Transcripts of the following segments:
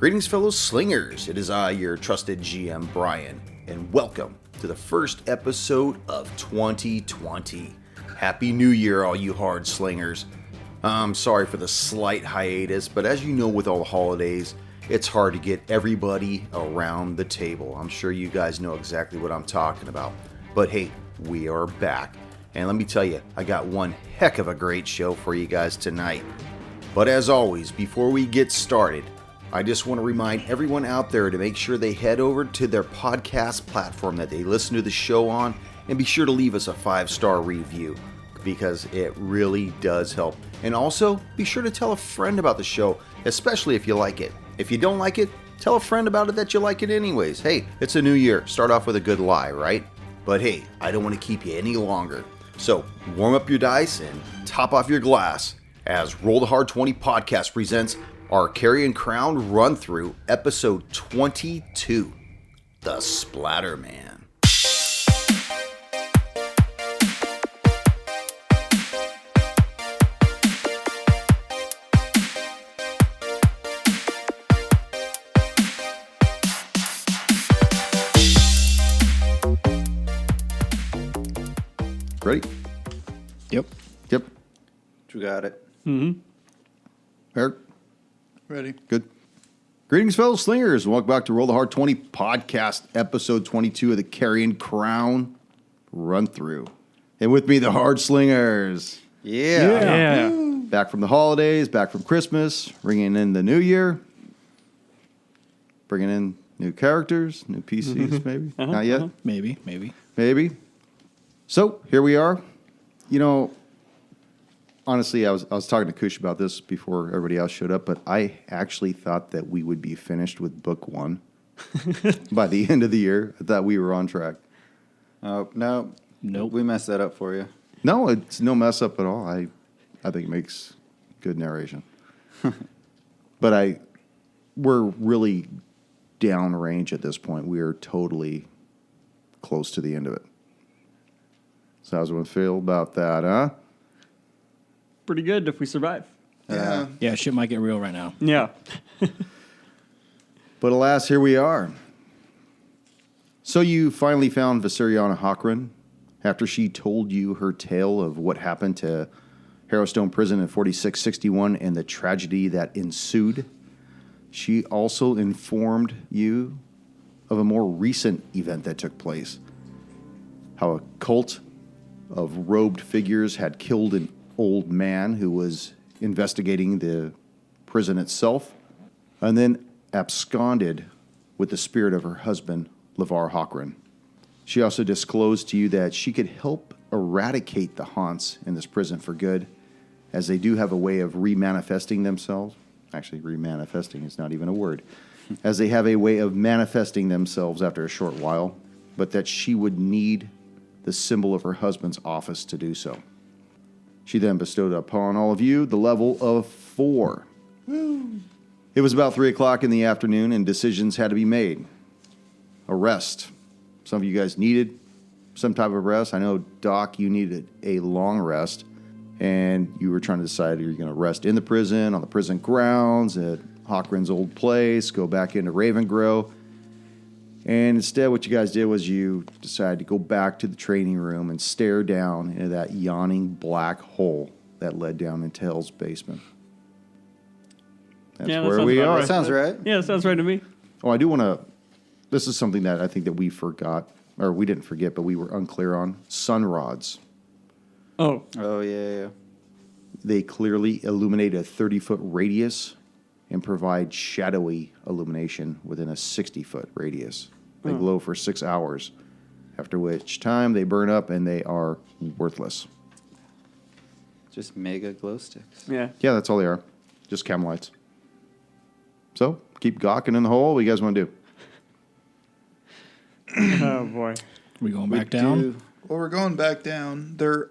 Greetings, fellow slingers. It is I, your trusted GM, Brian, and welcome to the first episode of 2020. Happy New Year, all you hard slingers. I'm sorry for the slight hiatus, but as you know, with all the holidays, it's hard to get everybody around the table. I'm sure you guys know exactly what I'm talking about. But hey, we are back. And let me tell you, I got one heck of a great show for you guys tonight. But as always, before we get started, I just want to remind everyone out there to make sure they head over to their podcast platform that they listen to the show on and be sure to leave us a 5-star review because it really does help. And also, be sure to tell a friend about the show, especially if you like it. If you don't like it, tell a friend about it that you like it anyways. Hey, it's a new year. Start off with a good lie, right? But hey, I don't want to keep you any longer. So warm up your dice and top off your glass as Roll the Hard 20 podcast presents our Carrion Crown run-through, episode 22, The Splatter Man. Ready? Yep. You got it. Eric? Ready. Good. Greetings, fellow slingers. Welcome back to Roll the Hard 20 podcast, episode 22 of the Carrion Crown run through. And with me, the Hard Slingers. Yeah. Back from the holidays, back from Christmas, bringing in the new year, bringing in new characters, new PCs, maybe. Not yet. Maybe. So here we are. You know, honestly, I was talking to Kush about this before everybody else showed up, but I actually thought that we would be finished with book 1 by the end of the year. I thought we were on track. Oh, no. Nope. We messed that up for you. No, it's no mess up at all. I think it makes good narration. But we're really downrange at this point. We are totally close to the end of it. So how's everyone feel about that, huh? Pretty good if we survive. Yeah, shit might get real right now. Yeah. But alas, here we are. So you finally found Viseriana Hockran after she told you her tale of what happened to Harrowstone Prison in 4661 and the tragedy that ensued. She also informed you of a more recent event that took place. How a cult of robed figures had killed an old man who was investigating the prison itself, and then absconded with the spirit of her husband, LeVar Hockran. She also disclosed to you that she could help eradicate the haunts in this prison for good, as they do have a way of remanifesting themselves. Actually, remanifesting is not even a word. As they have a way of manifesting themselves after a short while, but that she would need the symbol of her husband's office to do so. She then bestowed upon all of you the level of 4. It was about 3 o'clock in the afternoon, and decisions had to be made. A rest. Some of you guys needed some type of rest. I know, Doc, you needed a long rest, and you were trying to decide, are you going to rest in the prison, on the prison grounds, at Hockran's old place, go back into Ravengrow. And instead, what you guys did was you decided to go back to the training room and stare down into that yawning black hole that led down into Hell's basement. That's Yeah, that where sounds we about are. right. Sounds right. Yeah, that sounds right to me. Oh, I do want to... This is something that I think that we forgot, or we didn't forget, but we were unclear on. Sun rods. Oh, Oh, yeah. They clearly illuminate a 30-foot radius and provide shadowy illumination within a 60-foot radius. They glow for 6 hours, after which time they burn up and they are worthless. Just mega glow sticks. yeah. Yeah, that's all they are. Just chem lights. So, keep gawking in the hole. What do you guys want to do? Oh, boy. We going back down? Well, we're going back down. There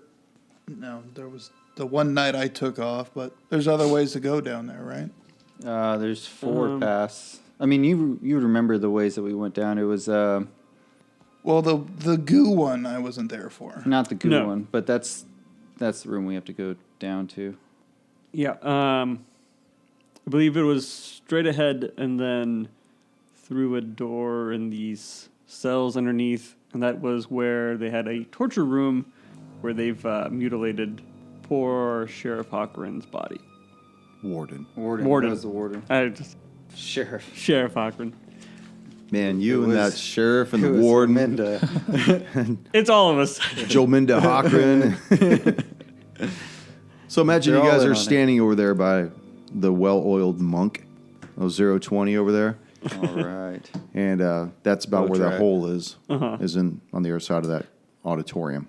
was the one night I took off, but there's other ways to go down there, right? There's 4 paths. I mean, you remember the ways that we went down. It was Well, the goo one I wasn't there for. not the goo No. one, but that's the room we have to go down to. Yeah. I believe it was straight ahead and then through a door in these cells underneath, and that was where they had a torture room where they've mutilated poor Sheriff Hochran's body. Warden. Warden. Warden. That was the warden. Sheriff. Sheriff Hochran. Man, you It and was- that sheriff and It the was warden. Minda. It's all of us. Jominda Hochran. So imagine They're you all guys in are on it. standing over there by the well-oiled monk, 020 over there, All right. and that's about Bow where that track. hole is. Uh-huh. Is on the other side of that auditorium.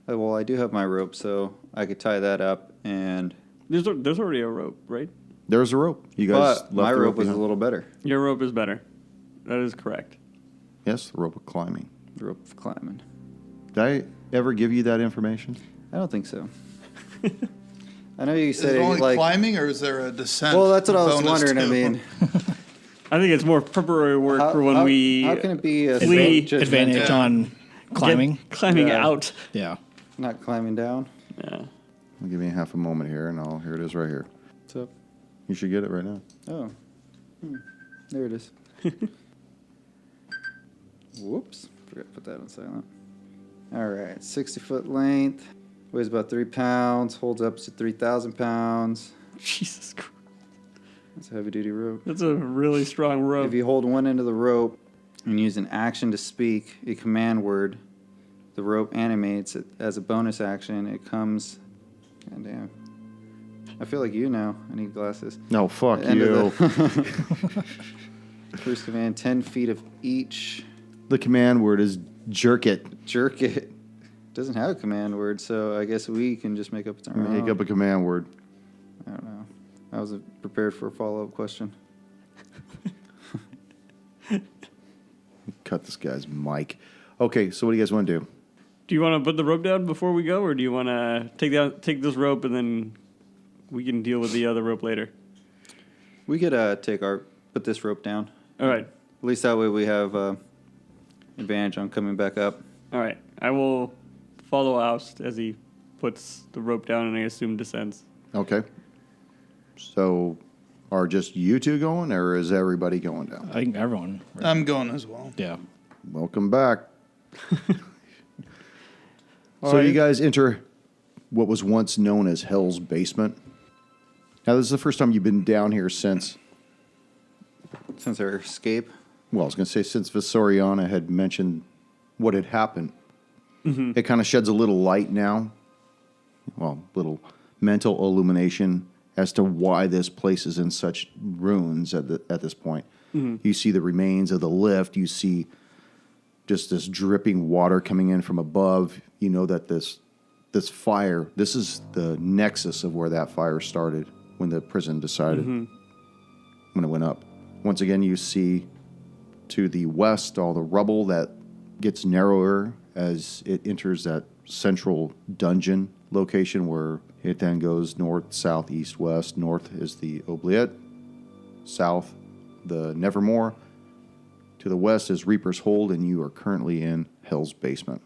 Well, I do have my rope, so I could tie that up, and There's already a rope, right? There's a rope. You guys but left my the rope was a behind. little better. Your rope is better. That is correct. Yes, the rope of climbing. The rope of climbing. Did I ever give you that information? I don't think so. I know you Is said it it only like. climbing, or is there a descent? Well, that's what I was bonus wondering. I too? mean, I think it's more preparatory work how, for when how, we how can it be a flee- judgmental- Advantage Yeah. on get climbing. climbing Yeah. out. Yeah. not climbing down? Yeah. Give me half a moment here, and here it is right here. What's up? You should get it right now. Oh, there it is. Whoops, forgot to put that on silent. All right, 60-foot length, weighs about 3 pounds, holds up to 3,000 pounds. Jesus Christ. That's a heavy-duty rope. That's a really strong rope. If you hold one end of the rope and use an action to speak a command word, the rope animates it as a bonus action. It comes. God damn. I feel like you now. I need glasses. No, fuck End you. of the- First command, 10 feet of each. The command word is jerk it. Jerk it. Doesn't have a command word, so I guess we can just make up its own. Make up a command word. I don't know. I wasn't prepared for a follow-up question. Cut this guy's mic. Okay, so what do you guys want to do? Do you want to put the rope down before we go, or do you want to take this rope and then we can deal with the other rope later? We could put this rope down. All right. At least that way we have advantage on coming back up. All right. I will follow Oust as he puts the rope down and I assume descends. Okay. So, are just you two going, or is everybody going down? I think everyone. I'm going as well. Yeah. Welcome back. All So right. you guys enter what was once known as Hell's Basement. Now, this is the first time you've been down here since, Since our escape. well, I was going to say since Visoriana had mentioned what had happened. It kind of sheds a little light now, well, little mental illumination as to why this place is in such ruins at this point. You see the remains of the lift. You see just this dripping water coming in from above. You know that this fire, this is the nexus of where that fire started when the prison decided, when it went up. Once again, you see to the west all the rubble that gets narrower as it enters that central dungeon location where it then goes north, south, east, west. North is the Oubliette, south the Nevermore. To the west is Reaper's Hold, and you are currently in Hell's Basement.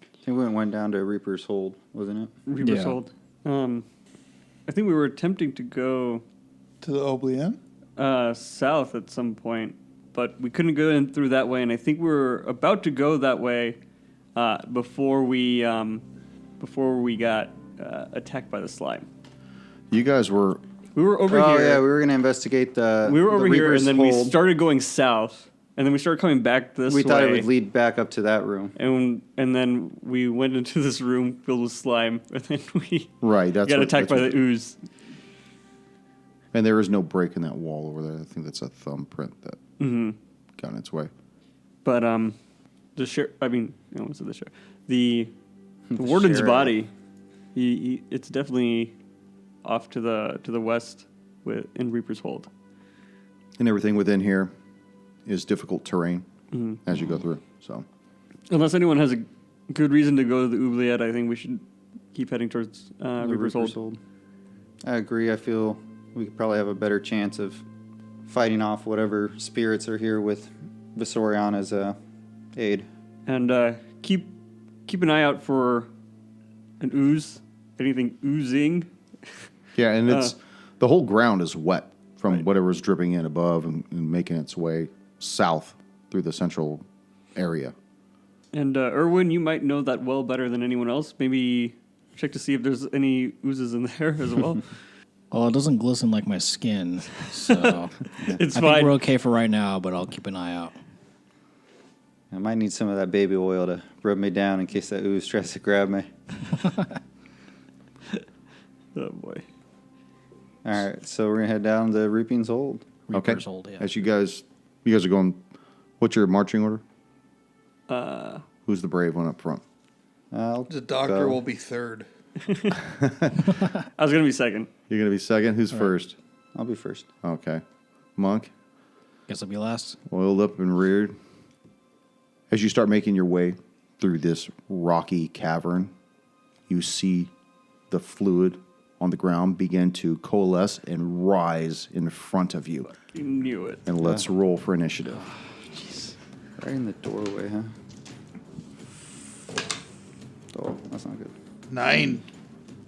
I think we went down to Reaper's Hold, wasn't it? Reaper's Yeah. Hold. I think we were attempting to go To the Oubliette? south at some point, but we couldn't go in through that way, and I think we were about to go that way before we got attacked by the slime. You guys were We were over Oh, here. yeah, we were going to investigate the We were over the here, Reaper's and then we Hold. started going south, and then we started coming back this way. We thought it would lead back up to that room. And then we went into this room filled with slime, and then we right. That's got what- attacked that's by what- the ooze. And there is no break in that wall over there. I think that's a thumbprint that got in its way. But the sheriff. I mean, I almost said the sheriff. The warden's sheriff. body. It's definitely off to the west in Reaper's Hold. And everything within here is difficult terrain as you go through. So, Unless anyone has a good reason to go to the Oubliette, I think we should keep heading towards The Reaper's Hold. I agree. I feel we could probably have a better chance of fighting off whatever spirits are here with Visoriana's aid. And keep an eye out for an ooze. Anything oozing. yeah, and it's The whole ground is wet from whatever's dripping in above and making its way south through the central area. And Erwin, you might know that well better than anyone else. Maybe check to see if there's any oozes in there as well. Well, it doesn't glisten like my skin, so It's I fine. think we're okay for right now, but I'll keep an eye out. I might need some of that baby oil to rub me down in case that ooze tries to grab me. Oh boy. All right, so we're gonna head down to Reaping's Hold. Reaper's Hold, yeah. As you guys are going, what's your marching order? Who's the brave one up front? The doctor will be third. I was going to be second. You're going to be second? Who's first? I'll be first. Okay. Monk, Guess I'll be last. oiled up and reared. As you start making your way through this rocky cavern, you see the fluid on the ground begin to coalesce and rise in front of you. You knew it. And let's roll for initiative. Right in the doorway, huh? Oh, that's not good. 9.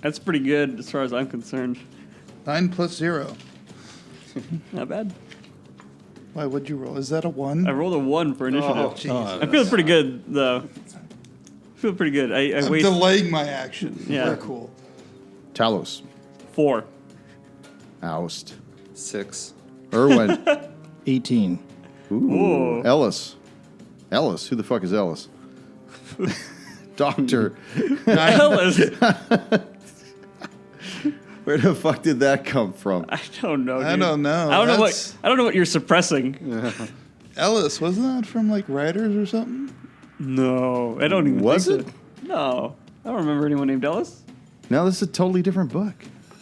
That's pretty good as far as I'm concerned. 9 plus 0. Not bad. Why would you roll? Is that a 1? I rolled a 1 for initiative. Oh, jeez. I'm feeling pretty good, though. I feel pretty good. I I'm wait. delaying my action. Yeah. Very cool. Talos, 4. Oust, 6. Irwin, 18. ooh, Ellis, who the fuck is Ellis? Doctor, Ellis. where the fuck did that come from? I don't know. I Dude. don't know. I don't know That's- what. I don't know what you're suppressing. Ellis, wasn't that from like Riders or something? No, I don't even. Was think it? So. No, I don't remember anyone named Ellis. No, this is a totally different book.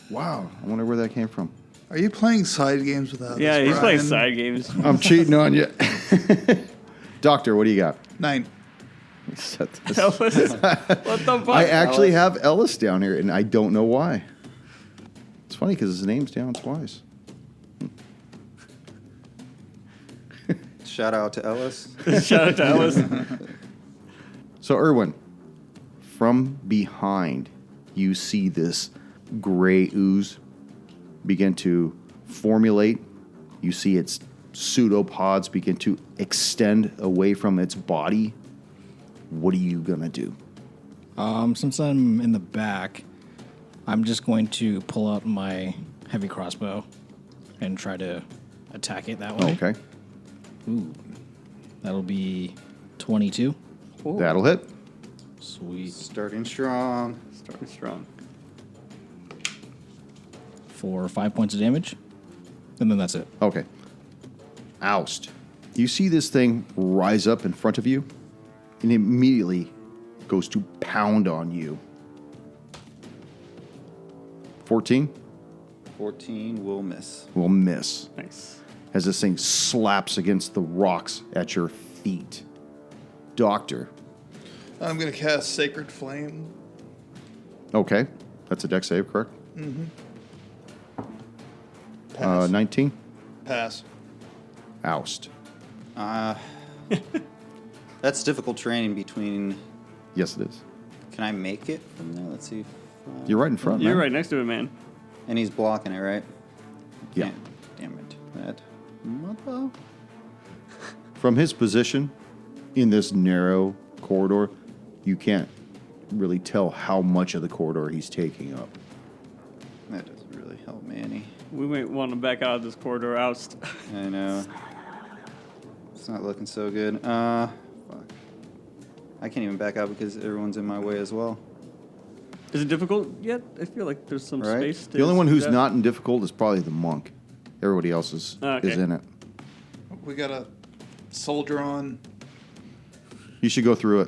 Wow, I wonder where that came from. Are you playing side games without Yeah, us, he's playing Brian? side games. I'm cheating on you. Doctor, what do you got? 9. Set this. Ellis. What the fuck? I actually have Ellis down here, and I don't know why. It's funny because his name's down twice. Shout out to Ellis. Shout out to Ellis. So, Irwin, from behind, you see this gray ooze begin to formulate. You see its pseudopods begin to extend away from its body. What are you going to do? Since I'm in the back, I'm just going to pull out my heavy crossbow and try to attack it that way. Okay, Ooh. That'll be 22. that'll hit. Sweet. Starting strong. Starting strong. For 5 points of damage. And then that's it. Okay. Oust. You see this thing rise up in front of you and immediately goes to pound on you. 14 14 will miss. will miss Nice. as this thing slaps against the rocks at your feet. Doctor. I'm going to cast Sacred Flame. Okay. That's a dex save, correct? Pass. 19. Pass. Oust. That's difficult terrain between. Yes, it is. Can I make it from there? Let's see. You're right in front, You're man. right next to it, man. And he's blocking it, right? Yeah. Can't- Damn it. That. Mother. From his position in this narrow corridor, you can't really tell how much of the corridor he's taking up. That doesn't really help me any. We might want to back out of this corridor. Oust. I know. It's not looking so good. Fuck. I can't even back out because everyone's in my way as well. Is it difficult yet? I feel like there's some Right. space. The only one who's Yeah. not in difficult is probably the monk. Everybody else is Okay. in it. We got a soldier on. You should go through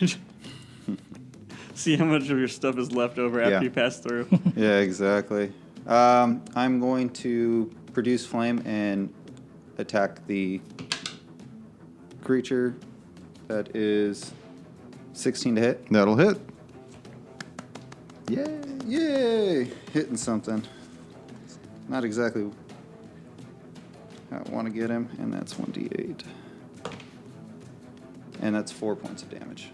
it. See how much of your stuff is left over after Yeah. you pass through. Yeah, exactly. I'm going to produce flame and attack the creature. That is 16 to hit. That'll hit. Yay. Yay! Hitting something. Not exactly how I want to get him, and that's 1d8. And that's 4 points of damage.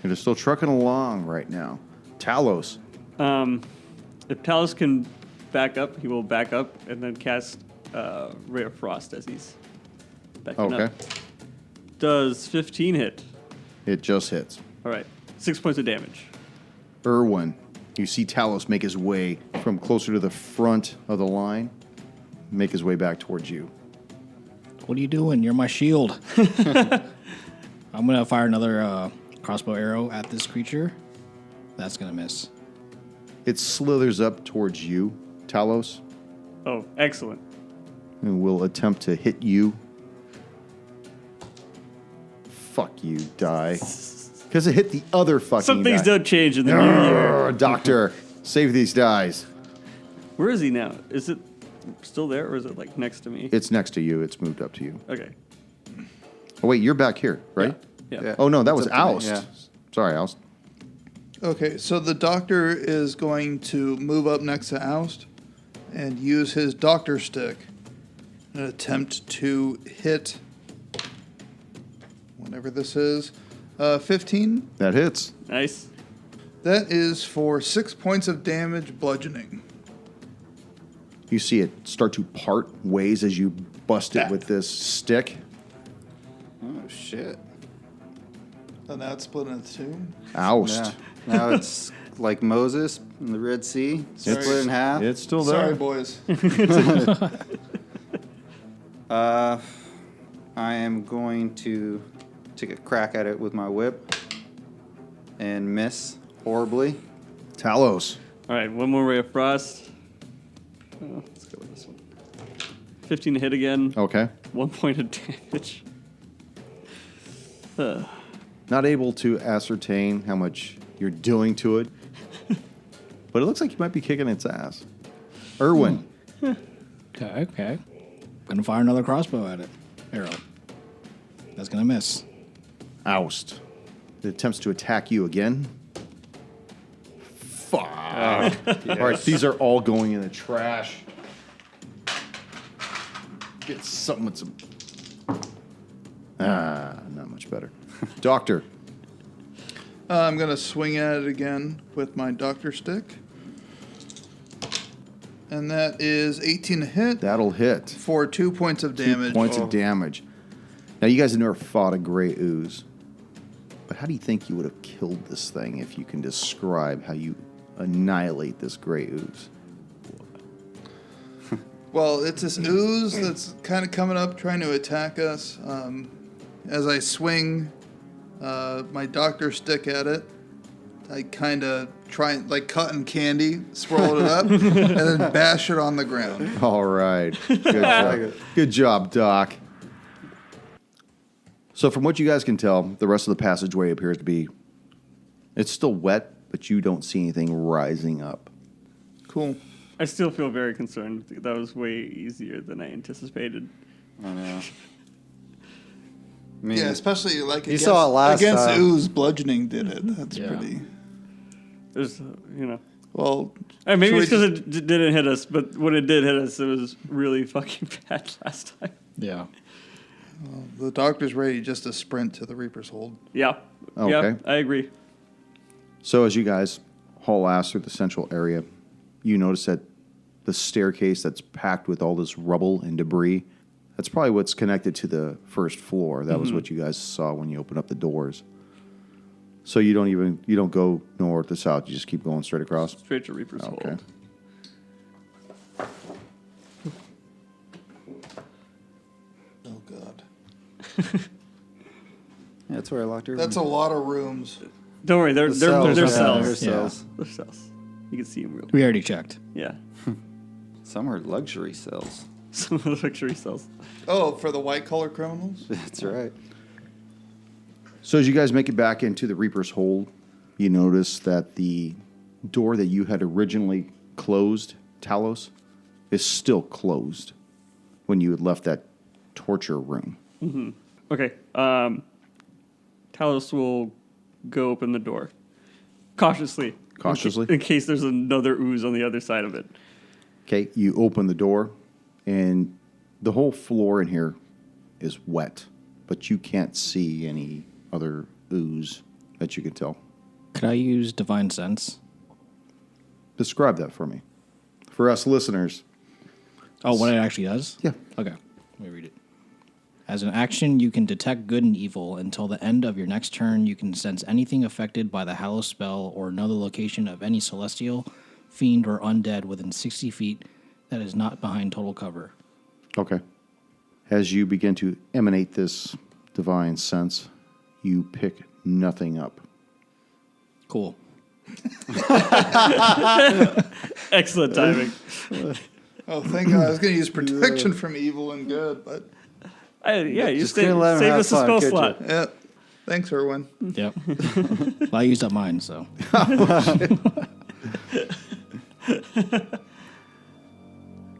You're still trucking along right now. Talos. If Talos can back up. He will back up and then cast Ray of Frost as he's backing up. Does 15 hit? It just hits. All right. 6 points of damage. Irwin, you see Talos make his way from closer to the front of the line, make his way back towards you. What are you doing? You're my shield. I'm going to fire another crossbow arrow at this creature. That's going to miss. It slithers up towards you, Talos, Oh, excellent. and will attempt to hit you. Fuck you, die. Because it hit the other fucking Some things die. don't change in the new year. Doctor, save these dies. Where is he now? Is it still there or is it like next to me? It's next to you. It's moved up to you. Okay. Oh, wait, you're back here, right? Yeah. Yeah. Oh, no, that It's was up to me, Oust. yeah. Sorry, Oust. Okay, so the doctor is going to move up next to Oust and use his doctor stick and attempt to hit whatever this is. 15. That hits. Nice. That is for 6 points of damage bludgeoning. You see it start to part ways as you bust it with this stick. Oh, shit. And that's split into two. Oust. Yeah. Now it's like Moses in the Red Sea, Sorry. split in half. It's still Sorry, there. boys. I am going to take a crack at it with my whip and miss horribly. Talos. All right, one more Ray of Frost. Oh, let's go with this one. 15 to hit again. Okay. 1 point of damage. Not able to ascertain how much you're doing to it, but it looks like you might be kicking its ass. Irwin. Okay. Gonna fire another crossbow at it. Arrow. That's gonna miss. Oust. It attempts to attack you again. Fuck. All right, these are all going in the trash. Get something with some... not much better. Doctor. I'm going to swing at it again with my doctor stick. And that is 18 to hit That'll hit. for 2 points of 2 damage. points of damage. Now, you guys have never fought a gray ooze, but how do you think you would have killed this thing if you can describe how you annihilate this gray ooze? Well, it's this ooze that's kind of coming up trying to attack us. As I swing my doctor stick at it, I kind of try, like cotton candy, swirl it up, and then bash it on the ground. All right. Good job. Good job, Doc. So from what you guys can tell, the rest of the passageway appears to be... It's still wet, but you don't see anything rising up. Cool. I still feel very concerned. That was way easier than I anticipated. I know. I mean, Yeah, especially like You saw it last against time. ooze, bludgeoning did it. That's Yeah. pretty... There's, Well, maybe should it's we because it didn't hit us, but when it did hit us, it was really fucking bad last time. Yeah. the doctor's ready just to sprint to the Reaper's Hold. Yeah. Okay. Yeah, I agree. So as you guys haul ass through the central area, you notice that the staircase that's packed with all this rubble and debris, that's probably what's connected to the first floor. That was what you guys saw when you opened up the doors. So you don't go north or south. You just keep going straight across. Straight to Reaper's Okay. Hold. Oh, God. That's where I locked her. That's a lot of rooms. Don't worry, they're cells. They're Cells. cells. They're cells. You can see them real. We already checked. Yeah. Some are luxury cells. Some of the luxury cells. Oh, for the white-collar criminals? That's right. So as you guys make it back into the Reaper's Hold, you notice that the door that you had originally closed, Talos, is still closed when you had left that torture room. Okay. Talos will go open the door. Cautiously. Cautiously? In case there's another ooze on the other side of it. Okay, you open the door, and the whole floor in here is wet, but you can't see any other ooze that you can tell. Could I use Divine Sense? Describe that for me. for us listeners. Oh, what it actually does? Yeah. Okay, let me read it. As an action, you can detect good and evil. Until the end of your next turn, you can sense anything affected by the Hallow spell or another location of any celestial, fiend, or undead within 60 feet that is not behind total cover. Okay. As you begin to emanate this divine sense, you pick nothing up. Cool. Excellent timing. Oh, thank God. I was going to use protection from evil and good, but You Just saved couldn't let him save have us a fun, spell could slot. yeah. Thanks, Erwin. Yep. Well, I used up mine, so.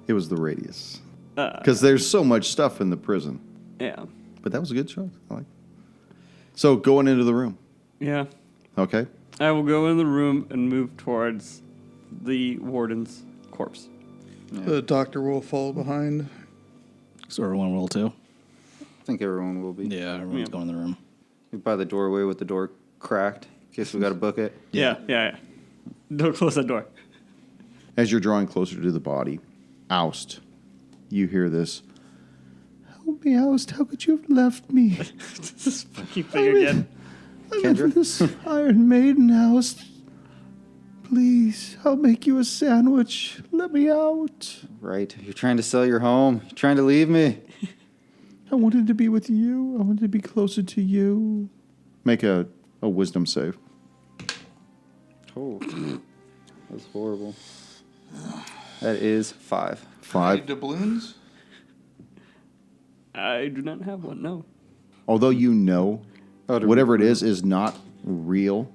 It was the radius. Because there's so much stuff in the prison. Yeah. But that was a good choice. I like it. So going into the room. Yeah. Okay. I will go in the room and move towards the warden's corpse. The doctor will fall behind. So everyone will too? I think everyone will be. Yeah, everyone's Yeah. going in the room. You're by the doorway with the door cracked in case we got to book it. Yeah. Don't close that door. As you're drawing closer to the body, Oust, you hear this. Help me, Oust. How could you have left me? This fucking thing again. I'm Kendra? in this Iron Maiden house. Please, I'll make you a sandwich. Let me out. Right. You're trying to sell your home. You're trying to leave me. I wanted to be with you. I wanted to be closer to you. Make a wisdom save. Oh, that's horrible. That is 5. 5. Any doubloons? I do not have one, no. Although you know Oh, to whatever it is not real,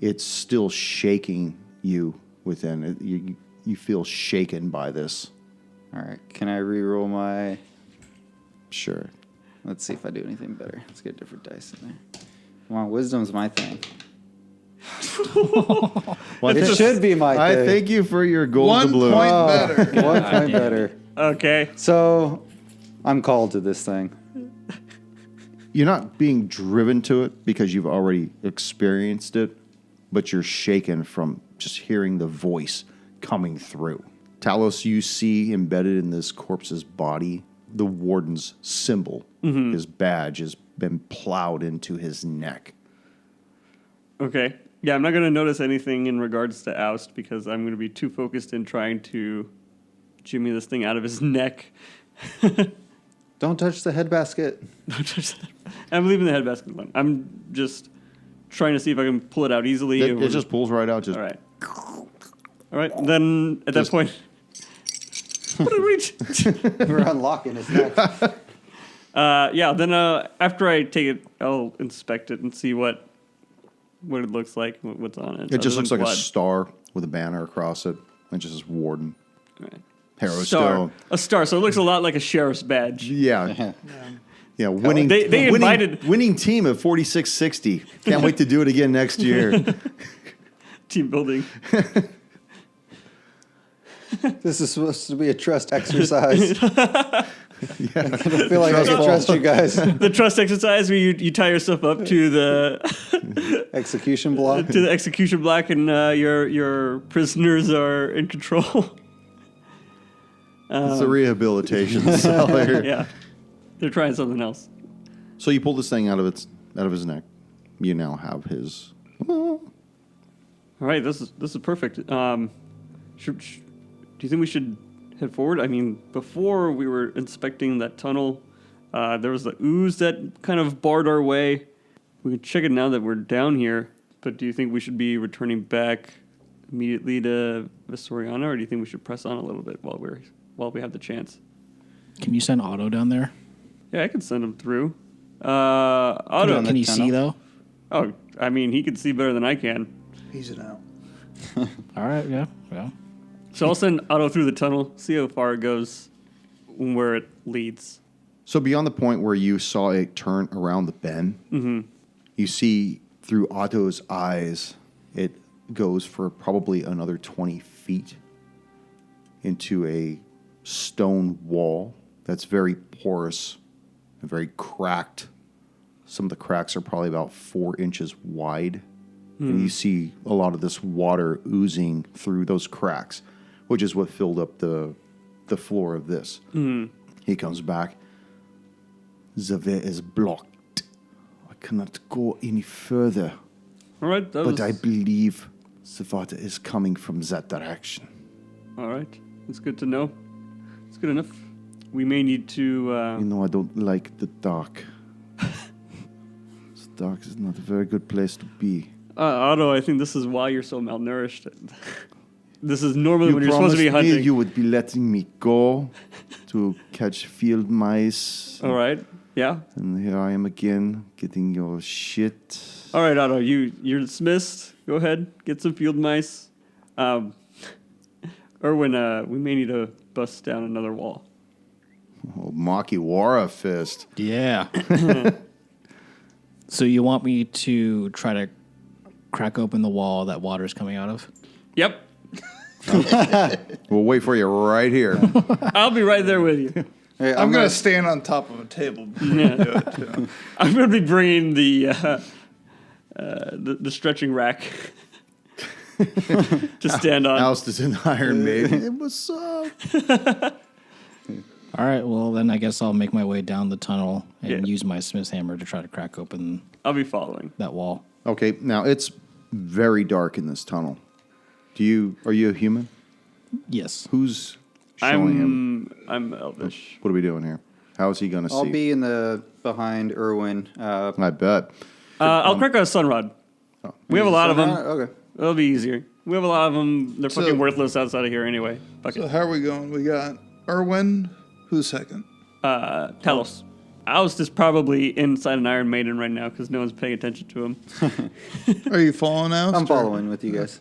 it's still shaking you within. You feel shaken by this. All right. Can I re-roll my... Sure. Let's see if I do anything better. Let's get different dice in there. Come on, wisdom's my thing. It should be my I thing. thank you for your gold 1 doubloon. point Oh, better. 1 point better. Okay. So, I'm called to this thing. You're not being driven to it because you've already experienced it, but you're shaken from just hearing the voice coming through. Talos, you see embedded in this corpse's body, the warden's symbol. His badge has been plowed into his neck. Okay. Yeah, I'm not going to notice anything in regards to Oust because I'm going to be too focused in trying to jimmy this thing out of his neck. Don't touch the head basket. I'm leaving the head basket alone. I'm just trying to see if I can pull it out easily. It just pulls right out. Just All right. All right. Then at that point, what did we? We're unlocking his neck. Yeah. Then after I take it, I'll inspect it and see what it looks like, what's on it. It just other looks than like a blood. star with a banner across it, and just says warden. All right. Harrow Star. Stone. A star. So it looks a lot like a sheriff's badge. Yeah. Yeah, winning, They winning, invited- winning team of 4660. Can't wait to do it again next year. Team building. This is supposed to be a trust exercise. I don't feel like I can trust you guys. The trust exercise where you tie yourself up to the Execution block. to the execution block and your prisoners are in control. It's a rehabilitation cellar. Yeah, they're trying something else. So you pull this thing out of his neck. You now have his. All right, this is perfect. Do you think we should head forward? I mean, before we were inspecting that tunnel, there was the ooze that kind of barred our way. We can check it now that we're down here. But do you think we should be returning back immediately to Vistoriana, or do you think we should press on a little bit while we have the chance? Can you send Otto down there? Yeah, I can send him through. Otto, Can he see, though? oh, I mean, he can see better than I can. He's an out. All right, yeah. So I'll send Otto through the tunnel, see how far it goes, where it leads. So beyond the point where you saw it turn around the bend, you see through Otto's eyes, it goes for probably another 20 feet into a stone wall that's very porous and very cracked. Some of the cracks are probably about 4 inches wide. And you see a lot of this water oozing through those cracks, which is what filled up the floor of this. He comes back. The way is blocked. I cannot go any further. All right. But I believe the water is coming from that direction. All right. That's good to know. It's good enough. We may need to... I don't like the dark. The dark is not a very good place to be. Otto, I think this is why you're so malnourished. This is normally You when you're supposed to be promised me hunting. you would be letting me go to catch field mice. All right. Yeah. And here I am again, getting your shit. All right, Otto, you're dismissed. Go ahead, get some field mice. Erwin, we may need to bust down another wall. Oh, Makiwara fist. Yeah. So you want me to try to crack open the wall that water's coming out of? Yep. We'll wait for you right here. I'll be right there with you. Hey, I'm going to stand on top of a table. Yeah. Do it, too. I'm going to be bringing the stretching rack to stand on. Oust is an Iron Maiden. What's up? All right, well, then I guess I'll make my way down the tunnel and Yeah. use my smith's hammer to try to crack open I'll be following. that wall. Okay, now it's very dark in this tunnel. Are you a human? Yes. Who's showing him? I'm elvish. What are we doing here? How is he going to see? I'll be in the behind Erwin. I bet. I'll crack a sunrod. We have a lot of them. Okay. It'll be easier. We have a lot of them. They're So- fucking worthless outside of here anyway. Fuck So it. how are we going? We got Erwin. Who's second? Talos. Oust is probably inside an Iron Maiden right now because no one's paying attention to him. Are you following out? I'm following with you guys.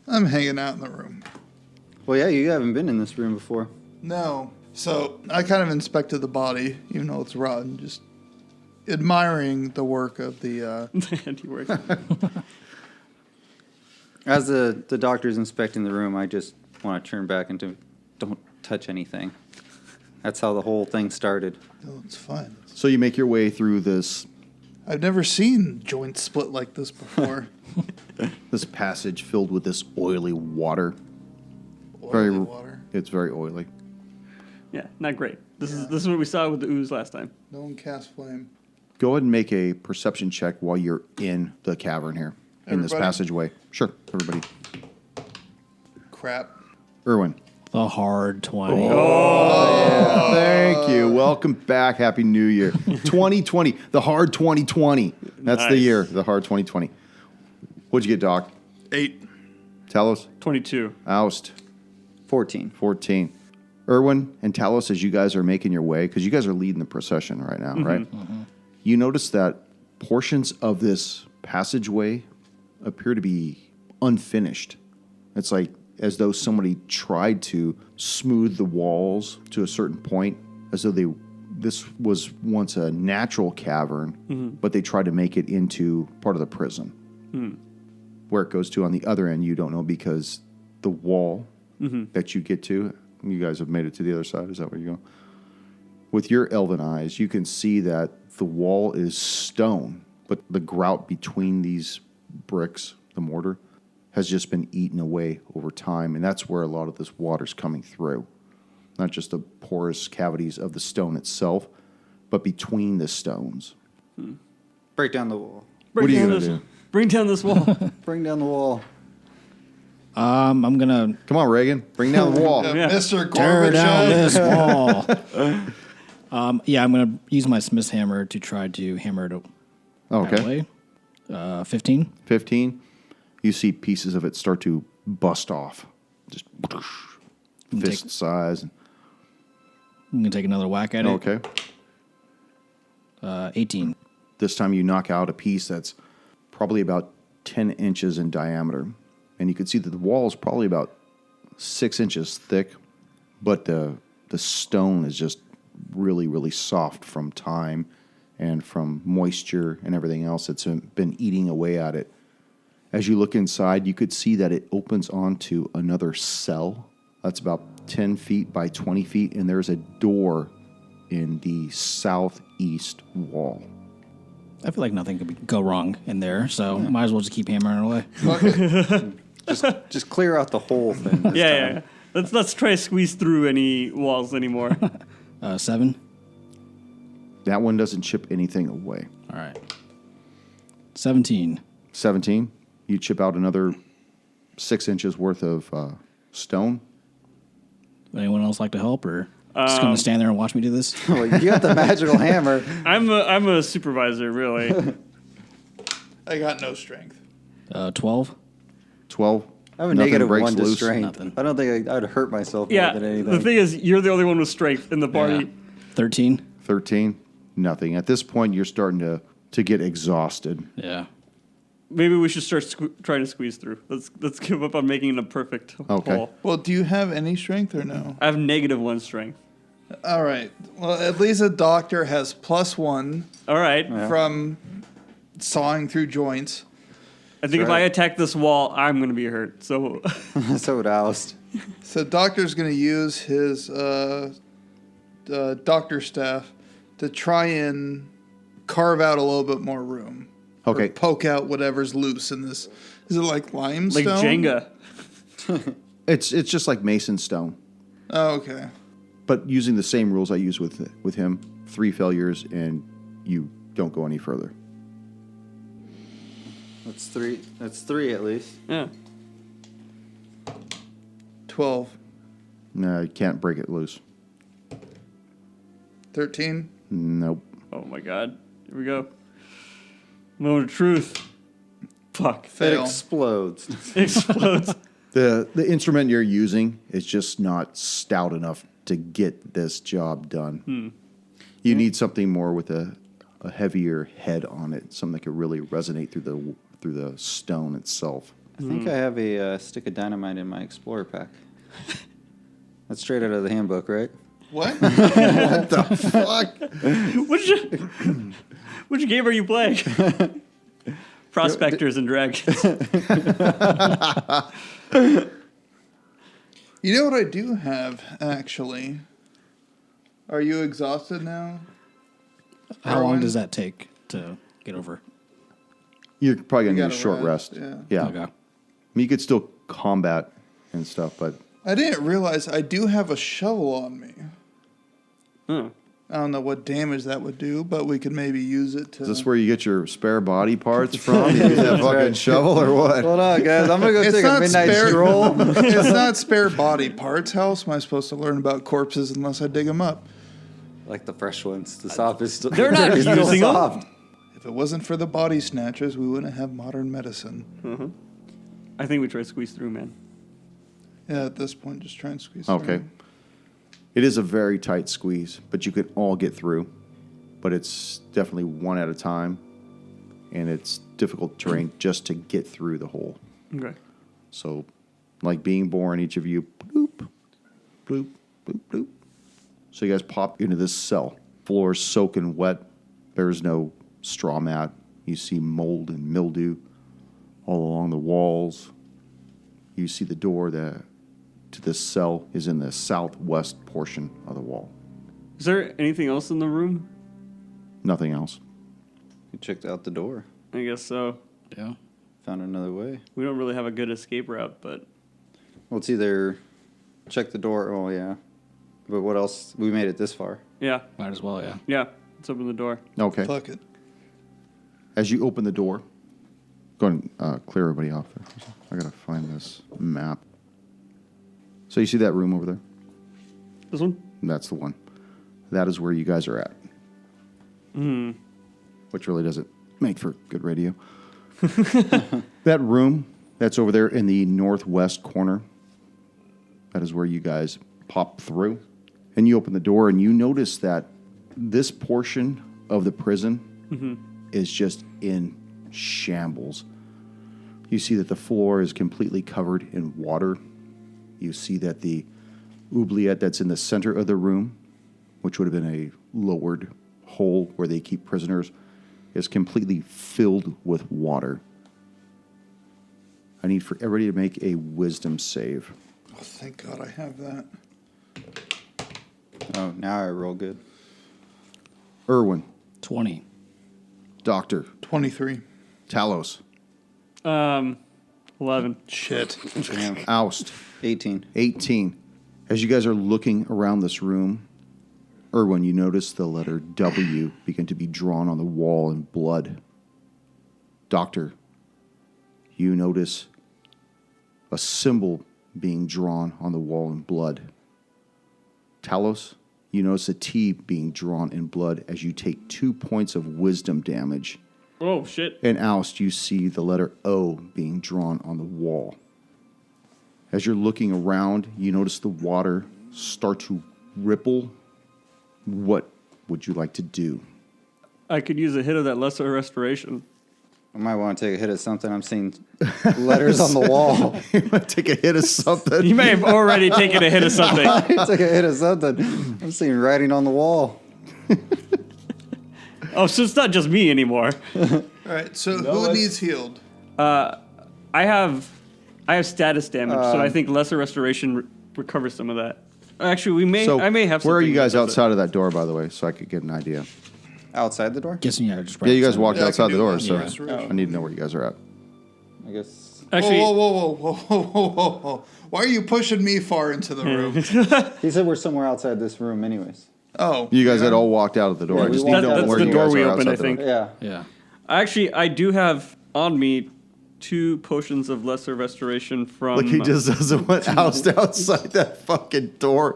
I'm hanging out in the room. Well, yeah, you haven't been in this room before. No. So I kind of inspected the body, even though it's rotten, just admiring the work of the. Handiwork. As the doctor's inspecting the room, I just want to turn back into don't touch anything. That's how the whole thing started. Oh, it's fine. So you make your way through this I've never seen joints split like this before. passage filled with this oily water. Oily water. It's very oily. Yeah, not great. This is what we saw with the ooze last time. No one cast flame. Go ahead and make a perception check while you're in the cavern here, in this Everybody? passageway. Sure, everybody. Crap. Erwin. The hard 20. Thank you. Welcome back. Happy New Year. 2020. The hard 2020. That's the Nice. year. The hard 2020. What'd you get, Doc? 8. Talos? 22. Oust. 14. 14. Erwin and Talos, as you guys are making your way, because you guys are leading the procession right now, right? You notice that portions of this passageway appear to be unfinished. It's like as though somebody tried to smooth the walls to a certain point, as though this was once a natural cavern, but they tried to make it into part of the prison. Where it goes to on the other end, you don't know, because the wall that you get to, you guys have made it to the other side. Is that where you go? With your elven eyes, you can see that the wall is stone, but the grout between these bricks, the mortar, has just been eaten away over time, and that's where a lot of this water's coming through. Not just the porous cavities of the stone itself, but between the stones. Break down the wall. What are you going to do? Bring down this wall. Bring down the wall. I'm going to Come on, Reagan. Bring down the wall. Yeah. Mr. tear down Gorbachev. this wall. Yeah, I'm going to use my smith's hammer to try to hammer it Okay. away. 15. 15. You see pieces of it start to bust off. Just fist size. I'm going to take another whack at it. Okay. 18. This time you knock out a piece that's probably about 10 inches in diameter. And you can see that the wall is probably about 6 inches thick, but the stone is just really, really soft from time and from moisture and everything else that's been eating away at it. As you look inside, you could see that it opens onto another cell that's about 10 feet by 20 feet, and there's a door in the southeast wall. I feel like nothing could go wrong in there, so might as well just keep hammering away. Just clear out the whole thing. This Yeah, time. yeah. Let's try to squeeze through any walls anymore. 7. That one doesn't chip anything away. All right. 17. 17. You chip out another 6 inches worth of stone. Would anyone else like to help, or just going to stand there and watch me do this? Well, you got the magical hammer. I'm a supervisor, really. I got no strength. 12. 12. I have a Nothing negative breaks 1 to loose. strength. Nothing. I don't think I'd hurt myself Yeah. more than anything. The thing is, you're the only one with strength in the party. Yeah. 13. 13. Nothing. At this point, you're starting to get exhausted. Yeah. Maybe we should start trying to squeeze through. Let's give up on making it a perfect Okay. hole. Well, do you have any strength or no? I have -1 strength. All right. Well, at least a doctor has +1 All right. Yeah. from sawing through joints. I think if I attack this wall, I'm going to be hurt. So So would Oust. So doctor's going to use his doctor staff to try and carve out a little bit more room. Okay. Or poke out whatever's loose in this. Is it like limestone? like Jenga. It's just like mason stone, Oh, okay. but using the same rules I use with him. 3 failures and you don't go any further. That's 3. That's 3 at least. Yeah. 12. No, you can't break it loose. 13. Nope. Oh my God. Here we go. Moment of truth. Fuck. It Fail. explodes. It explodes. The instrument you're using is just not stout enough to get this job done. You need something more with a heavier head on it, something that could really resonate through the stone itself. I think I have a stick of dynamite in my Explorer pack. That's straight out of the handbook, right? What? What the fuck? Which game are you playing? Prospectors and Dragons. You know what I do have, actually? Are you exhausted now? How long Carrion? does that take to get over? You're probably going You to need a gotta short rest. rest, Yeah. Okay. I mean, you could still combat and stuff, but I didn't realize I do have a shovel on me. Huh. I don't know what damage that would do, but we could maybe use it to... is this where you get your spare body parts from? You use that fucking right. shovel or what? Hold on, guys. I'm going to go It's take a not midnight spare- stroll. It's not spare body parts. How else am I supposed to learn about corpses unless I dig them up? Like the fresh ones. The softest. They're not they're still using 'em. soft. If it wasn't for the body snatchers, we wouldn't have modern medicine. I think we try to squeeze through, man. Yeah, at this point, just try and squeeze Okay. through. It is a very tight squeeze, but you can all get through. But it's definitely one at a time, and it's difficult terrain just to get through the hole. Okay. So, like being born, each of you, bloop, bloop, bloop, bloop. So you guys pop into this cell. Floor is soaking wet. There's no straw mat. You see mold and mildew all along the walls. You see the door to this cell is in the southwest portion of the wall. Is there anything else in the room? Nothing else. You checked out the door. I guess so. Yeah. Found another way. We don't really have a good escape route, but Well, it's either check the door. Oh, yeah. But what else? We made it this far. yeah. Might as well, yeah. Yeah. Let's open the door. Okay. Fuck it. As you open the door, go ahead and clear everybody off there. I gotta find this map. So you see that room over there? This one? That's the one. That is where you guys are at. Which really doesn't make for good radio. That room that's over there in the northwest corner, that is where you guys pop through. And you open the door and you notice that this portion of the prison is just in shambles. You see that the floor is completely covered in water. You see that the oubliette that's in the center of the room, which would have been a lowered hole where they keep prisoners, is completely filled with water. I need for everybody to make a wisdom save. Oh, thank God I have that. Oh, now I roll good. Irwin, 20. Doctor, 23. Talos, 11. Shit. Damn. Oust, 18. 18. As you guys are looking around this room, Erwin, you notice the letter W begin to be drawn on the wall in blood. Doctor, you notice a symbol being drawn on the wall in blood. Talos, you notice a T being drawn in blood as you take 2 points of wisdom damage. Oh, shit. And Oust, you see the letter O being drawn on the wall. As you're looking around, you notice the water start to ripple. What would you like to do? I could use a hit of that lesser restoration. I might want to take a hit at something. I'm seeing letters on the wall. You want to take a hit of something? You may have already taken a hit of something. I took a hit at something. I'm seeing writing on the wall. Oh, so it's not just me anymore. All right, so who needs healed? I have status damage, so I think lesser restoration recovers some of that. Actually, I may have. Where are you something guys that does outside of that door, by the way, so I could get an idea? Outside the door? Guessing just Yeah, you guys walked Yeah, I outside can the do door, lesser so restoration. I need to know where you guys are at. I guess. it. Actually, Whoa. Why are you pushing me far into the room? He said we're somewhere outside this room, anyways. Oh. You guys had all walked out of the door. Yeah, I just we need to walked know out. where That's you the guys door we are opened, outside I the door. Yeah. Yeah. actually, I do have on me 2 potions of lesser restoration from. Look, he just doesn't want Oust outside that fucking door.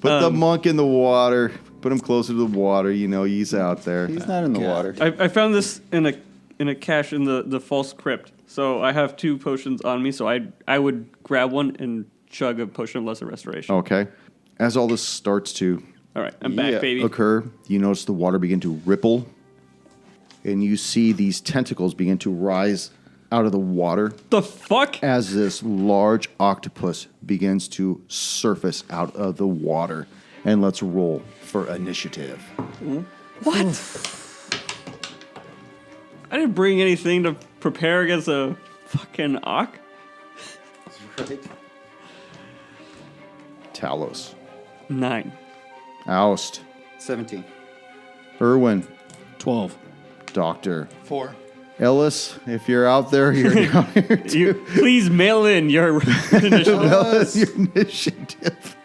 Put the monk in the water. Put him closer to the water. You know, he's out there. He's not in the water. I found this in a cache in the false crypt. So I have 2 potions on me. So I would grab one and chug a potion of lesser restoration. Okay. As all this starts to All right, I'm back, baby. occur, you notice the water begin to ripple, and you see these tentacles begin to rise out of the water The fuck? as this large octopus begins to surface out of the water. And let's roll for initiative. What? I didn't bring anything to prepare against a fucking Ock. Right. Talos, 9. Oust, 17. Erwin, 12. Doctor, 4. Ellis, if you're out there, you're down here too. You please mail in your initiative. Ellis, your initiative.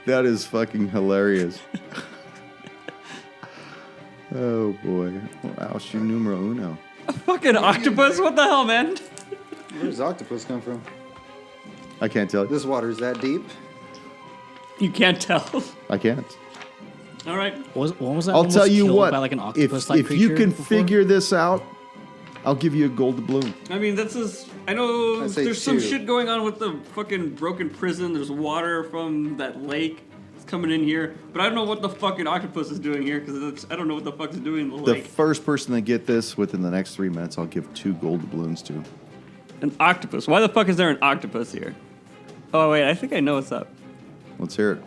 That is fucking hilarious. Oh boy. Well, Oust, you numero uno. Fucking octopus? What the hell, man? Where does octopus come from? I can't tell you. This water's that deep? You can't tell. I can't. All right. What was that? I'll one tell was you killed what. By like an If octopus-like if you creature can before? figure this out, I'll give you a gold doubloon. I mean, this is. I know I say there's some 2. shit going on with the fucking broken prison. There's water from that lake. It's coming in here. But I don't know what the fucking octopus is doing here because I don't know what the fuck is doing in the The lake. first person to get this within the next 3 minutes, I'll give 2 gold doubloons to. An octopus. Why the fuck is there an octopus here? Oh, wait. I think I know what's up. Let's hear it.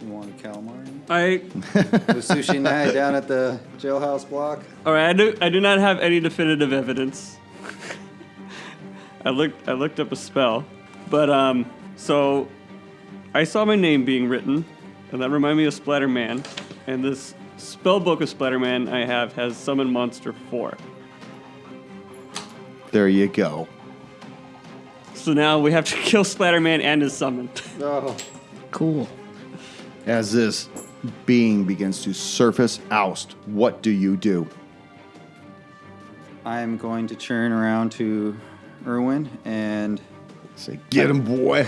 You want a calamari? The sushi night down at the jailhouse block? All right. I do not have any definitive evidence. I looked up a spell. But, so I saw my name being written, and that reminded me of Splatter Man. And this spell book of Splatter Man I have has Summon Monster 4. There you go. So now we have to kill Splatter Man and his summon. Oh. Cool. As this being begins to surface, Oust, what do you do? I'm going to turn around to Erwin and Say, get him, boy.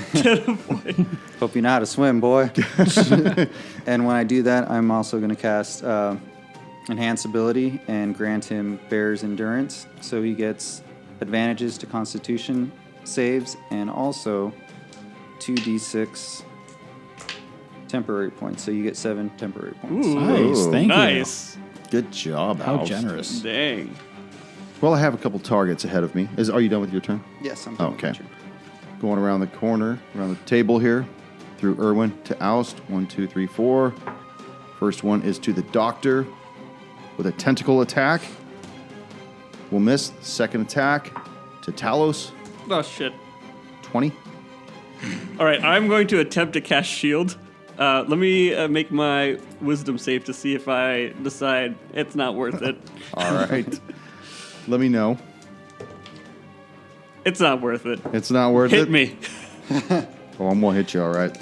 hope you know how to swim, boy. And when I do that, I'm also going to cast Enhance Ability and grant him Bear's Endurance. So he gets advantages to Constitution saves and also 2d6 temporary points. So you get 7 temporary points. Ooh, Nice. Thank nice. Good job, you. How Oust. generous. Dang. Well, I have a couple targets ahead of me. Are you done with your turn? Yes, I'm done with Okay. my turn. Going around the corner, around the table here, through Erwin to Oust. 1, 2, 3, 4. First one is to the doctor with a tentacle attack. Will miss. Second attack to Talos. Oh, shit. 20. All right, I'm going to attempt to cast Shield. Let me make my wisdom save to see if I decide it's not worth it. All right. Let me know. It's not worth it. It's not worth it. Hit me. Oh, I'm going to hit you, all right.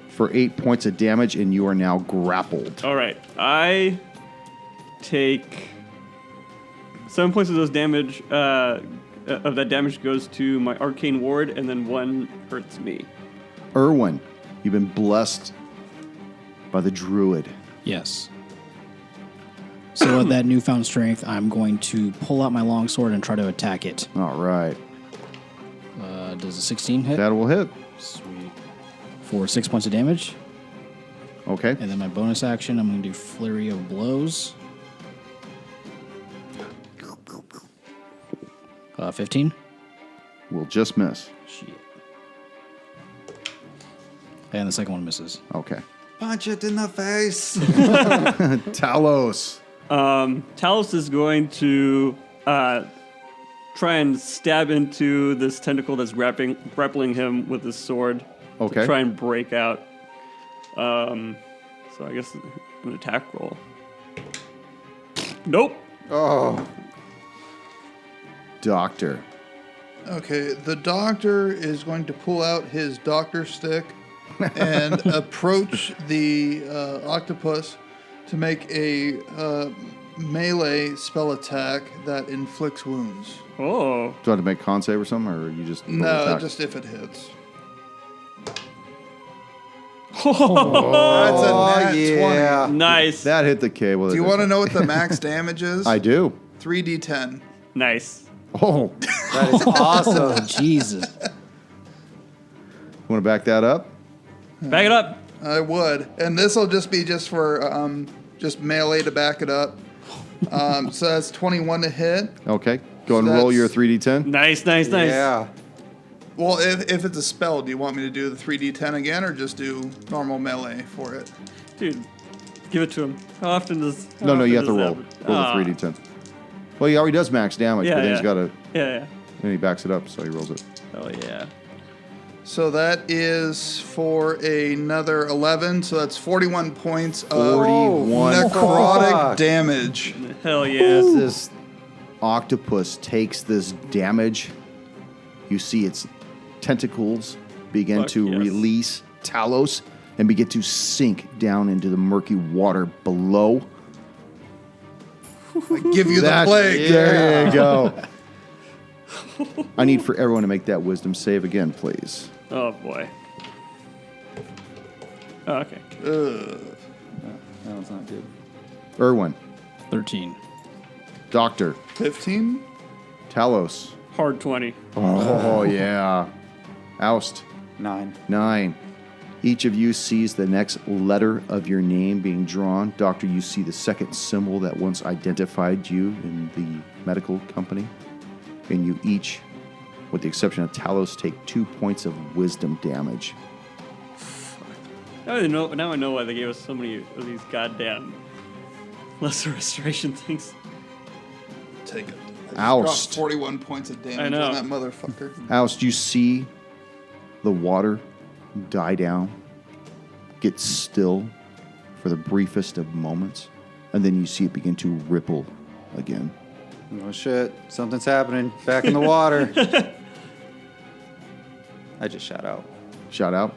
For 8 points of damage, and you are now grappled. All right. I take 7 points of those damage. Of that damage goes to my arcane ward, and then 1 hurts me. Irwin, you've been blessed by the druid. Yes. So with that newfound strength, I'm going to pull out my longsword and try to attack it. All right. Does a 16 hit? That will hit. Sweet. For 6 points of damage. Okay. And then my bonus action, I'm going to do Flurry of Blows. 15. We'll just miss. Shit. And the second one misses. Okay. Punch it in the face. Talos. Talos is going to try and stab into this tentacle that's grappling him with his sword. Okay. To try and break out. So I guess an attack roll. Nope. Oh. Doctor. Okay, the doctor is going to pull out his doctor stick and approach the octopus to make a melee spell attack that inflicts wounds. Oh. Do I have to make con save or something, or you just... No, attack? just if it hits. That's a nat yeah. Nice. That hit the cable. Do you want to know what the max damage is? I do. 3d10. Nice. Oh. That is awesome. Oh, Jesus. Want to back that up? Back it up. I would. And this will just be just for just melee to back it up. So that's 21 to hit. Okay. Go ahead and roll your That's- 3d10. Nice, nice, nice. Yeah. Well, if it's a spell, do you want me to do the 3d10 again or just do normal melee for it? Dude, give it to him. How often does... No, you have to does roll. that- Roll Ah. the 3d10. Well, he already does max damage, Yeah, but then he's yeah. got to... Yeah. Then he backs it up, so he rolls it. Oh, yeah. So that is for another 11. So that's 41 points of 41 necrotic Fuck. damage. Hell yeah. As this octopus takes this damage, you see its tentacles begin Fuck to yes. release Talos and begin to sink down into the murky water below. I give you the plague. There you go. I need for everyone to make that wisdom save again, please. Oh, boy. Oh, okay. That was not good. Irwin, 13. Doctor, 15? Talos. Hard 20. Oh, yeah. Oust, 9. 9. Each of you sees the next letter of your name being drawn. Doctor, you see the second symbol that once identified you in the medical company. And you each, with the exception of Talos, take 2 points of wisdom damage. Now I know why they gave us so many of these goddamn lesser restoration things. Take it. Oust. Dropped 41 points of damage I know. on that motherfucker. Oust, you see the water die down, get still for the briefest of moments, and then you see it begin to ripple again. Oh shit, something's happening. Back in the water. I just shout out. Shout out.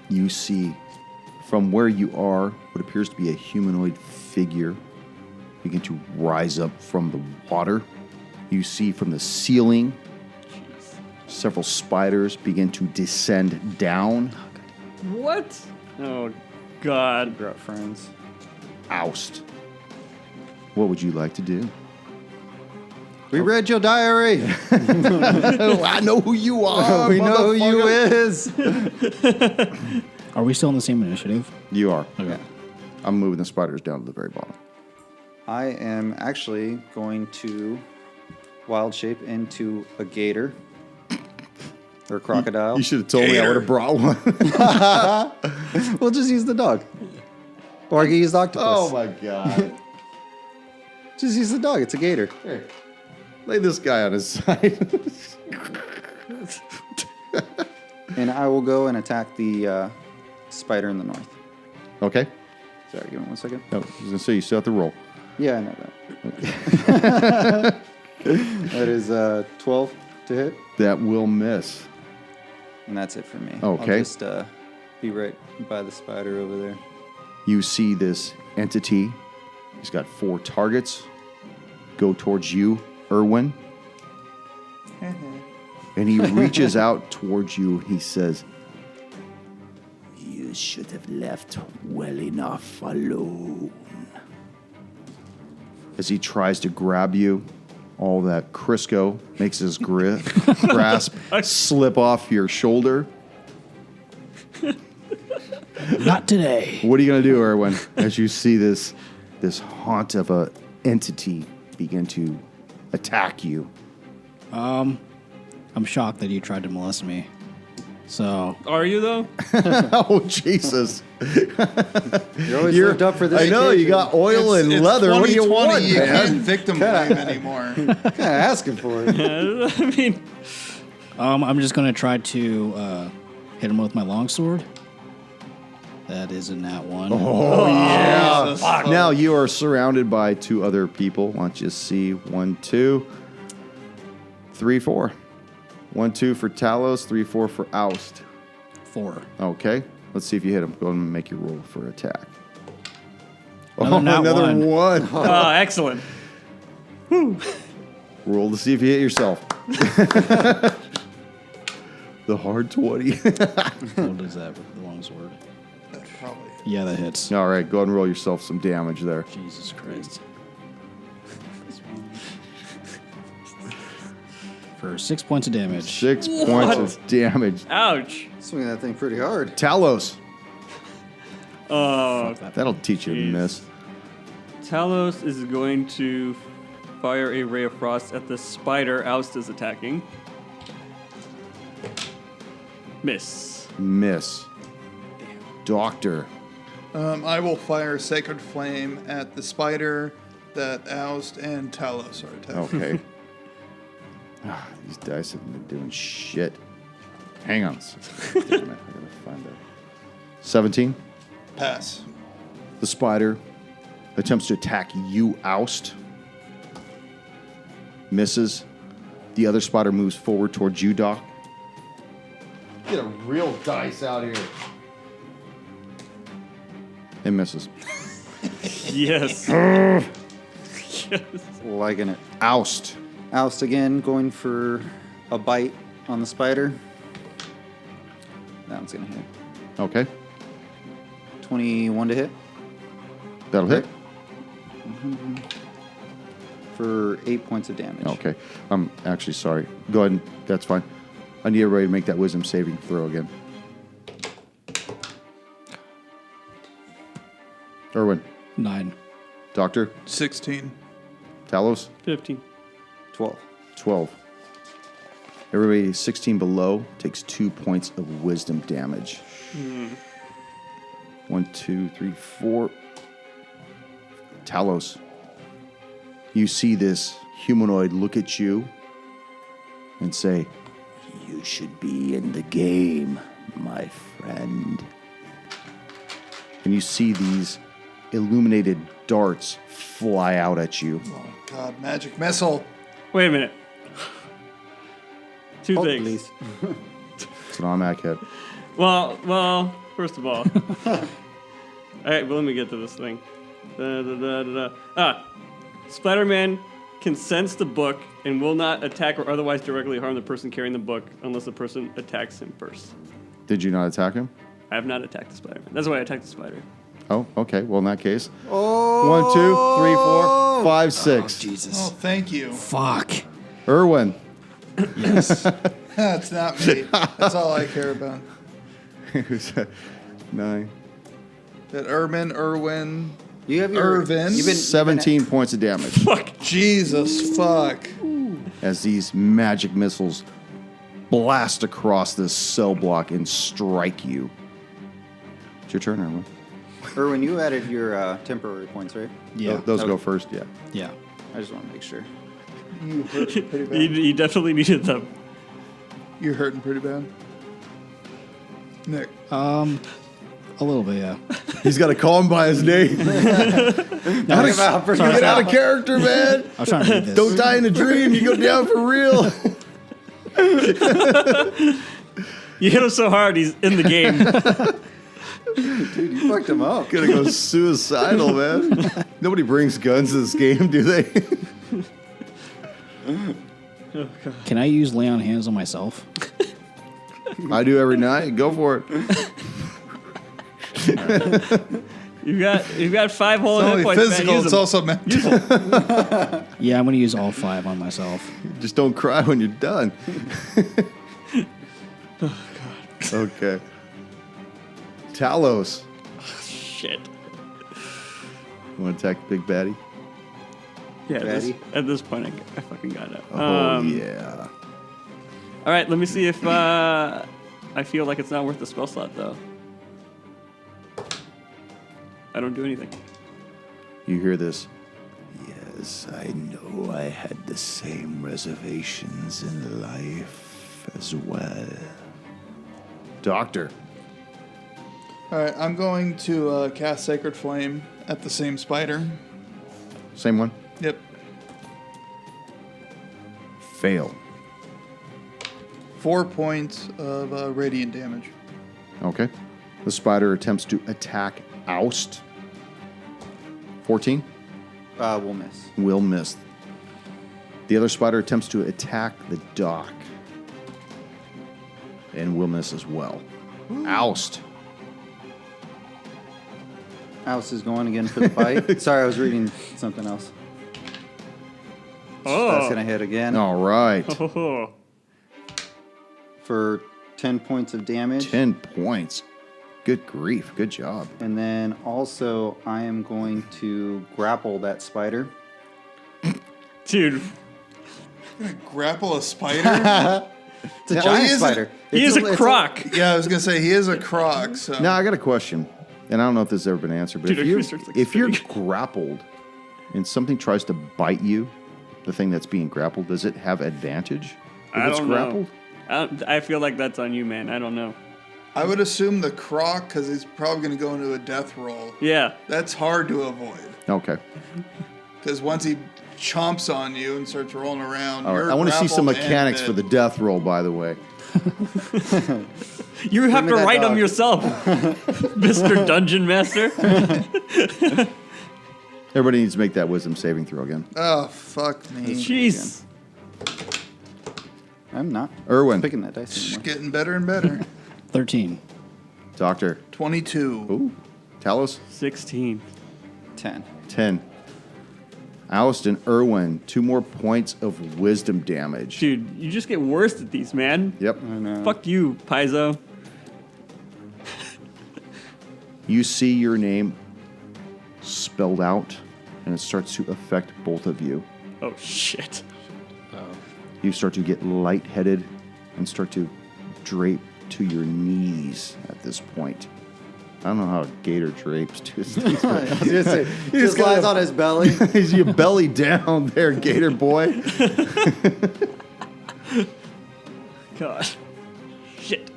You see from where you are what appears to be a humanoid figure begin to rise up from the water. You see from the ceiling several spiders begin to descend down. What? Oh, God. We're out friends. Oust. What would you like to do? We read your diary. I know who you are. We know who you is. Are we still in the same initiative? You are. Okay. Yeah. I'm moving the spiders down to the very bottom. I am actually going to wild shape into a gator or a crocodile. You should have told me I would have brought one. We'll just use the dog. Or I can use the octopus. Oh my god. Just use the dog. It's a gator. Here. Lay this guy on his side. And I will go and attack the spider in the north. Okay. Sorry, give me 1 second. No, I was going to say, you still have to roll. Yeah, I know that. That is 12 to hit. That will miss. And that's it for me. Okay. I'll just be right by the spider over there. You see this entity. He's got 4 targets. Go towards you, Irwin. And he reaches out towards you and he says, "You should have left well enough alone." As he tries to grab you, all that Crisco makes his grasp slip off your shoulder. Not today. What are you going to do, Erwin, as you see this haunt of a entity begin to attack you? I'm shocked that you tried to molest me. So Are you though? Oh, Jesus. You're always lived up for this. I know, you got oil and It's leather. What do you 2020, want, you man? can't victim blame anymore. Kind of asking for it. I mean, I'm just going to try to hit him with my longsword. That is a nat 1. Oh, yeah. Jesus. Now you are surrounded by 2 other people. Why don't you see 1, 2, 3, 4. 1, 2 for Talos, 3, 4 for Oust. 4. Okay. Let's see if you hit him. Go ahead and make your roll for attack. Another nat another one. 1. oh, excellent. Roll to see if you hit yourself. The hard 20. What is that with the longsword? That's probably. Yeah, that hits. All right, go ahead and roll yourself some damage there. Jesus Christ. For 6 points of damage. 6 points of damage. Ouch. Swinging that thing pretty hard. Talos. Oh, That'll teach you to Jeez. miss. Talos is going to fire a ray of frost at the spider Oust is attacking. Miss. Miss. Doctor. I will fire Sacred Flame at the spider that Oust and Talos are attacking. Okay. These dice haven't been doing shit. Hang on. Damn it. I gotta find that. 17. Pass. The spider attempts to attack you, Oust. Misses. The other spider moves forward towards you, Doc. Get a real dice out here. It misses. Yes. Yes. Liking it. Oust. Oust again, going for a bite on the spider. That one's going to hit. Okay. 21 to hit That'll hit. for 8 points of damage. Okay. I'm actually sorry. Go ahead and that's fine. I need everybody to make that wisdom saving throw again. Erwin. 9. Doctor. 16. Talos. 15. 12. 12. Everybody 16 below takes 2 points of wisdom damage. 1, 2, 3, 4. Talos. You see this humanoid look at you and say, "You should be in the game, my friend." And you see these illuminated darts fly out at you. Oh, God. Magic missile. Wait a minute. Two Hold, things. please. It's an automatic hit. Well, first of all. All right, well, let me get to this thing. Spider-Man can sense the book and will not attack or otherwise directly harm the person carrying the book unless the person attacks him first. Did you not attack him? I have not attacked the Spider-Man. That's why I attacked the spider. Oh, okay. Well, in that case. Oh! 1, 2, 3, 4, 5, 6. Jesus. Oh, thank you. Fuck. Erwin. That's not me. That's all I care about. 9. That Irwin. You have your Irvin. You've been 17 points of damage Fuck. Jesus fuck. as these magic missiles blast across this cell block and strike you. It's your turn, Erwin. Erwin, you added your temporary points, right? Yeah. Those go first, yeah. Yeah. I just want to make sure. You hurting pretty bad. He definitely needed them. You're hurting pretty bad. Nick. A little bit, yeah. He's got to call him by his name. Get out of character, man. I was trying to read this. Don't die in a dream. You go down for real. You hit him so hard, he's in the game. Dude, you fucked him up. Gonna go suicidal, man. Nobody brings guns to this game, do they? Can I use lay on hands on myself? I do every night. Go for it. You've got 5 whole It's hit only points. Man. physical, Use it's them. also mental. Use them. Yeah, I'm going to use all 5 on myself. Just don't cry when you're done. Okay. Talos. Shit. You want to attack Big Baddie? Yeah, Ready? at this point, I fucking got it. Oh, yeah. All right, let me see if I feel like it's not worth the spell slot, though. I don't do anything. You hear this? Yes, I know I had the same reservations in life as well. Doctor. All right, I'm going to cast Sacred Flame at the same spider. Same one? Yep. Fail. 4 points of radiant damage. Okay. The spider attempts to attack Oust. 14? We'll miss. Will miss. The other spider attempts to attack the dock. And will miss as well. Oust. Alice is going again for the fight. Sorry, I was reading something else. Oh. That's going to hit again All right. Oh. for 10 points of damage. 10 points. Good grief. Good job. And then also, I am going to grapple that spider. Dude, Grapple a spider? It's a Well, giant he is a- spider. he is a croc. Yeah, I was going to say, he is a croc, so... Now, I got a question. And I don't know if this has ever been answered, but Dude, if our you're, research looks if you're pretty- grappled and something tries to bite you, the thing that's being grappled, does it have advantage if I it's don't grappled? know. I feel like that's on you, man. I don't know. I would assume the croc, because he's probably going to go into a death roll. Yeah. That's hard to avoid. Okay. Because once he chomps on you and starts rolling around, All right. you're I want to see some grappled and mechanics bit. for the death roll, by the way. You have me to that write them dog. yourself, Mr. Dungeon Master. Everybody needs to make that wisdom saving throw again. Oh, fuck me. Jeez. I'm not Erwin. picking that dice It's anymore. getting better and better. 13. Doctor. 22. Ooh. Talos. 16. 10. 10. Alston, Erwin, 2 more points of wisdom damage. Dude, you just get worse at these, man. Yep. I know. Fuck you, Paizo. You see your name spelled out, and it starts to affect both of you. Oh, shit. You start to get lightheaded and start to drape to your knees at this point. I don't know how a gator drapes to his knees. I was gonna say, He's just got lies a- on his belly. Is your belly down there, gator boy? God. Shit.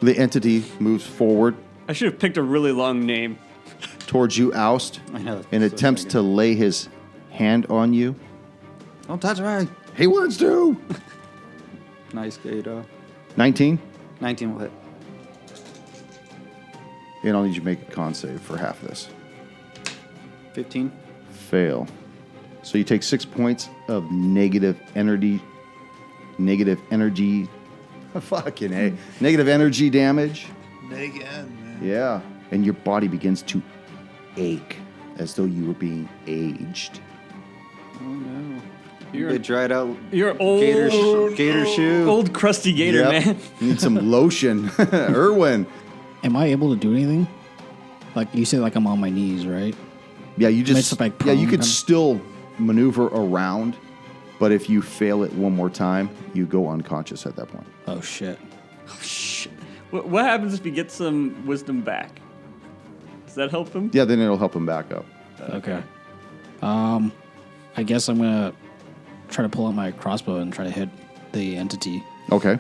The entity moves forward I should have picked a really long name. towards you, Oust, I know. and attempts to lay his hand on you. Don't touch me. He wants to. Nice gator. 19, 19 will hit. and I'll need you to make a con save for half this. 15. Fail. So you take 6 points of negative energy. Fucking A. Negative energy damage. Again, man. Yeah. And your body begins to ache as though you were being aged. Oh no. You're- They dried out You're old. gator shoe. Old crusty gator, Yep. man. You need some lotion. Erwin. Am I able to do anything? Like you said, like I'm on my knees, right? Yeah, you just It's like yeah, you prone could kind of- still maneuver around, but if you fail it one more time, you go unconscious at that point. Oh shit. Shit. What happens if you get some wisdom back? Does that help him? Yeah, then it'll help him back up. Okay. I guess I'm gonna try to pull out my crossbow and try to hit the entity. Okay.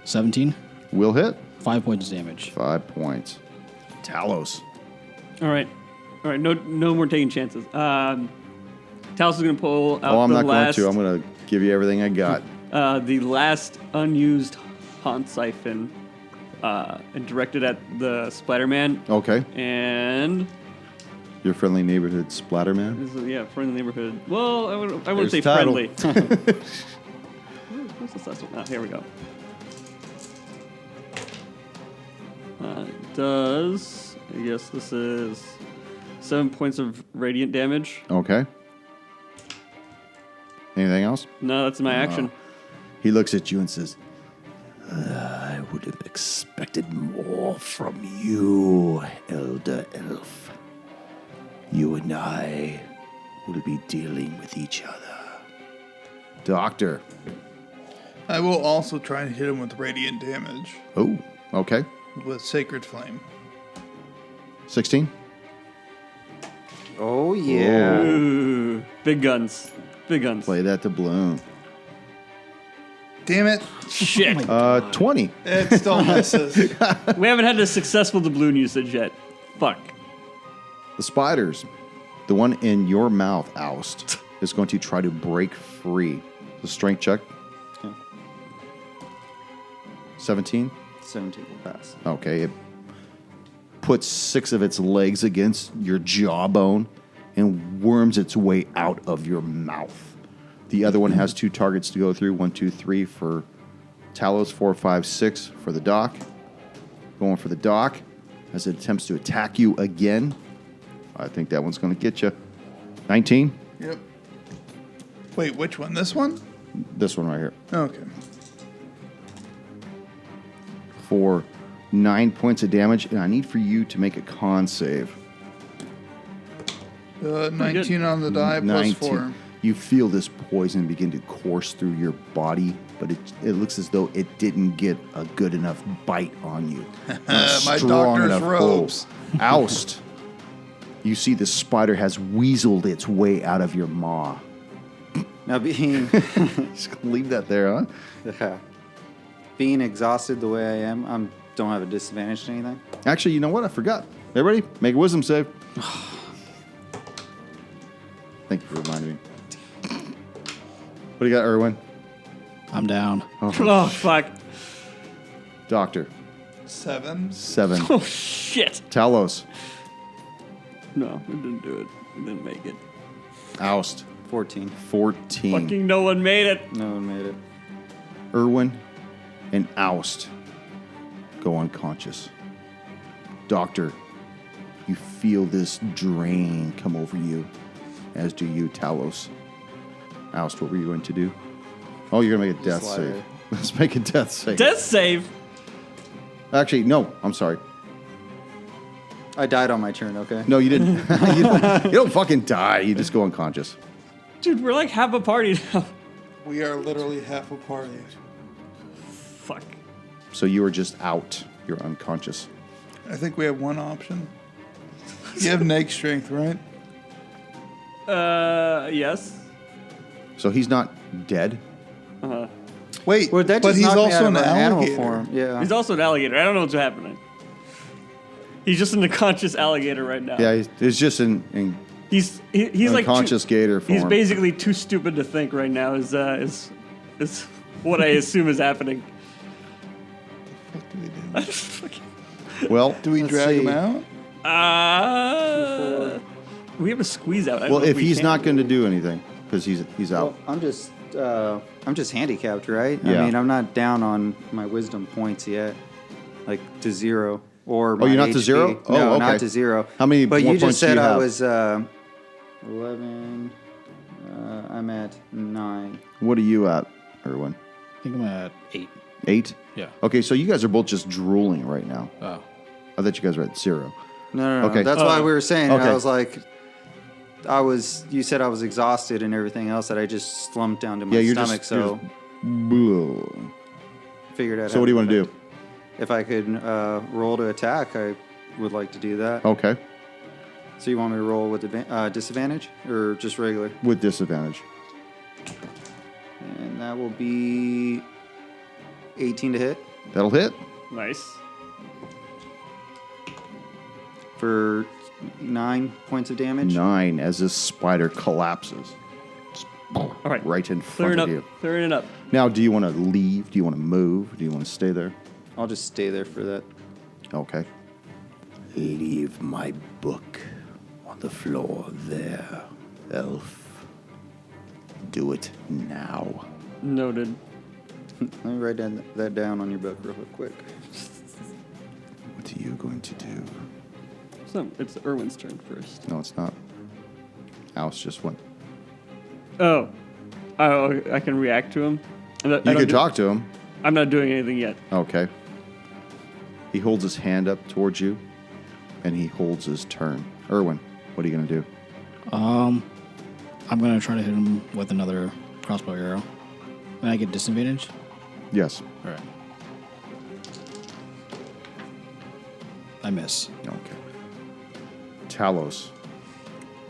17. Will hit. 5 points damage. 5 points. Talos. All right. No more taking chances. Talos is gonna pull out Oh, I'm the not last. going to. I'm going to Give you everything I got. The last unused haunt siphon directed at the Splatter Man. Okay. And Your friendly neighborhood Splatter Man. this is, friendly neighborhood. Well, I wouldn't There's say the title. friendly. Where's this last one? Here we go. Does, I guess this is 7 points of radiant damage. Okay. Anything else? No, that's my action. He looks at you and says, I would have expected more from you, Elder Elf. You and I will be dealing with each other. Doctor. I will also try and hit him with radiant damage Oh, okay. with Sacred Flame. 16. Oh, yeah. Ooh, big guns. Big guns. Play that to bloom. Damn it. Shit. 20. It still misses. We haven't had a successful doubloon usage yet. Fuck. The spiders, the one in your mouth, Oust, is going to try to break free. The strength check. 17. 17 will pass. Okay. It puts 6 of its legs against your jawbone and worms its way out of your mouth. The other one has 2 targets to go through. 1, 2, 3 for Talos. 4, 5, 6 for the doc. Going for the doc as it attempts to attack you again. I think that one's going to get you. 19. Yep. Wait, which one? This one? This one right here. Okay. For 9 points of damage, and I need for you to make a con save. 19 on the die plus 19. 4. You feel this poison begin to course through your body, but it looks as though it didn't get a good enough bite on you. My doctor's robes. Oust. You see the spider has weaseled its way out of your maw. Now, being Just gonna leave that there, huh? being exhausted the way I am, I don't have a disadvantage to anything. Actually, you know what? I forgot. Everybody, make a wisdom save. Thank you for reminding me. What do you got, Erwin? I'm down. Oh, fuck. Doctor. 7. 7. Oh, shit. Talos. No, it didn't do it. It didn't make it. Oust. 14. 14. Fucking no one made it. No one made it. Erwin and Oust go unconscious. Doctor, you feel this drain come over you, as do you, Talos. Oust, what were you going to do? Oh, you're going to make a death Slider. save. Let's make a death save. Death save. Actually, no, I'm sorry. I died on my turn, okay? No, you didn't. You don't fucking die. You just go unconscious. Dude, we're like half a party now. We are literally half a party. Fuck. So you are just out. You're unconscious. I think we have one option. You have neg strength, right? Yes. So he's not dead. Wait, Well, that but just he's knocked me also out of an my animal alligator. form. Yeah. He's also an alligator. I don't know what's happening. He's just an unconscious alligator right now. Yeah, he's just in He's like unconscious gator form. He's basically too stupid to think right now. Is what I assume is happening. What do we do? Well, Do we Let's drag see. him out? We have a squeeze out. I don't well, know if we he's can. not going to do anything because he's out. Well, I'm just handicapped, right? Yeah. I mean, I'm not down on my wisdom points yet, like to 0 or. Oh, you're not to HP. 0? Oh, no, okay. not to 0. How many But more you points just do you said I have? was 11. I'm at 9. What are you at, Erwin? I think I'm at 8. 8? Yeah. Okay, so you guys are both just drooling right now. Oh. I thought you guys were at 0. No. Okay. That's why we were saying. Okay. I was like, you said I was exhausted and everything else that I just slumped down to my Yeah, you're stomach. just. So figured out. So what do you want to do? If I could roll to attack, I would like to do that. Okay, So you want me to roll with disadvantage or just regular? with disadvantage. And that will be 18 to hit That'll hit. Nice. for 9 points of damage. 9 as this spider collapses. All right. right in front Clearing of up. you. Clearing it up. Now, do you want to leave? Do you want to move? Do you want to stay there? I'll just stay there for that. Okay. Leave my book on the floor there, elf. Do it now. Noted. Let me write that down on your book real quick. What are you going to do? So it's Erwin's turn first. No, it's not. Alice just went. Oh, I can react to him. You can talk to him. I'm not doing anything yet. Okay. He holds his hand up towards you, and he holds his turn. Erwin, what are you going to do? I'm gonna try to hit him with another crossbow arrow. And I get disadvantage. Yes. All right. I miss. Okay. Talos.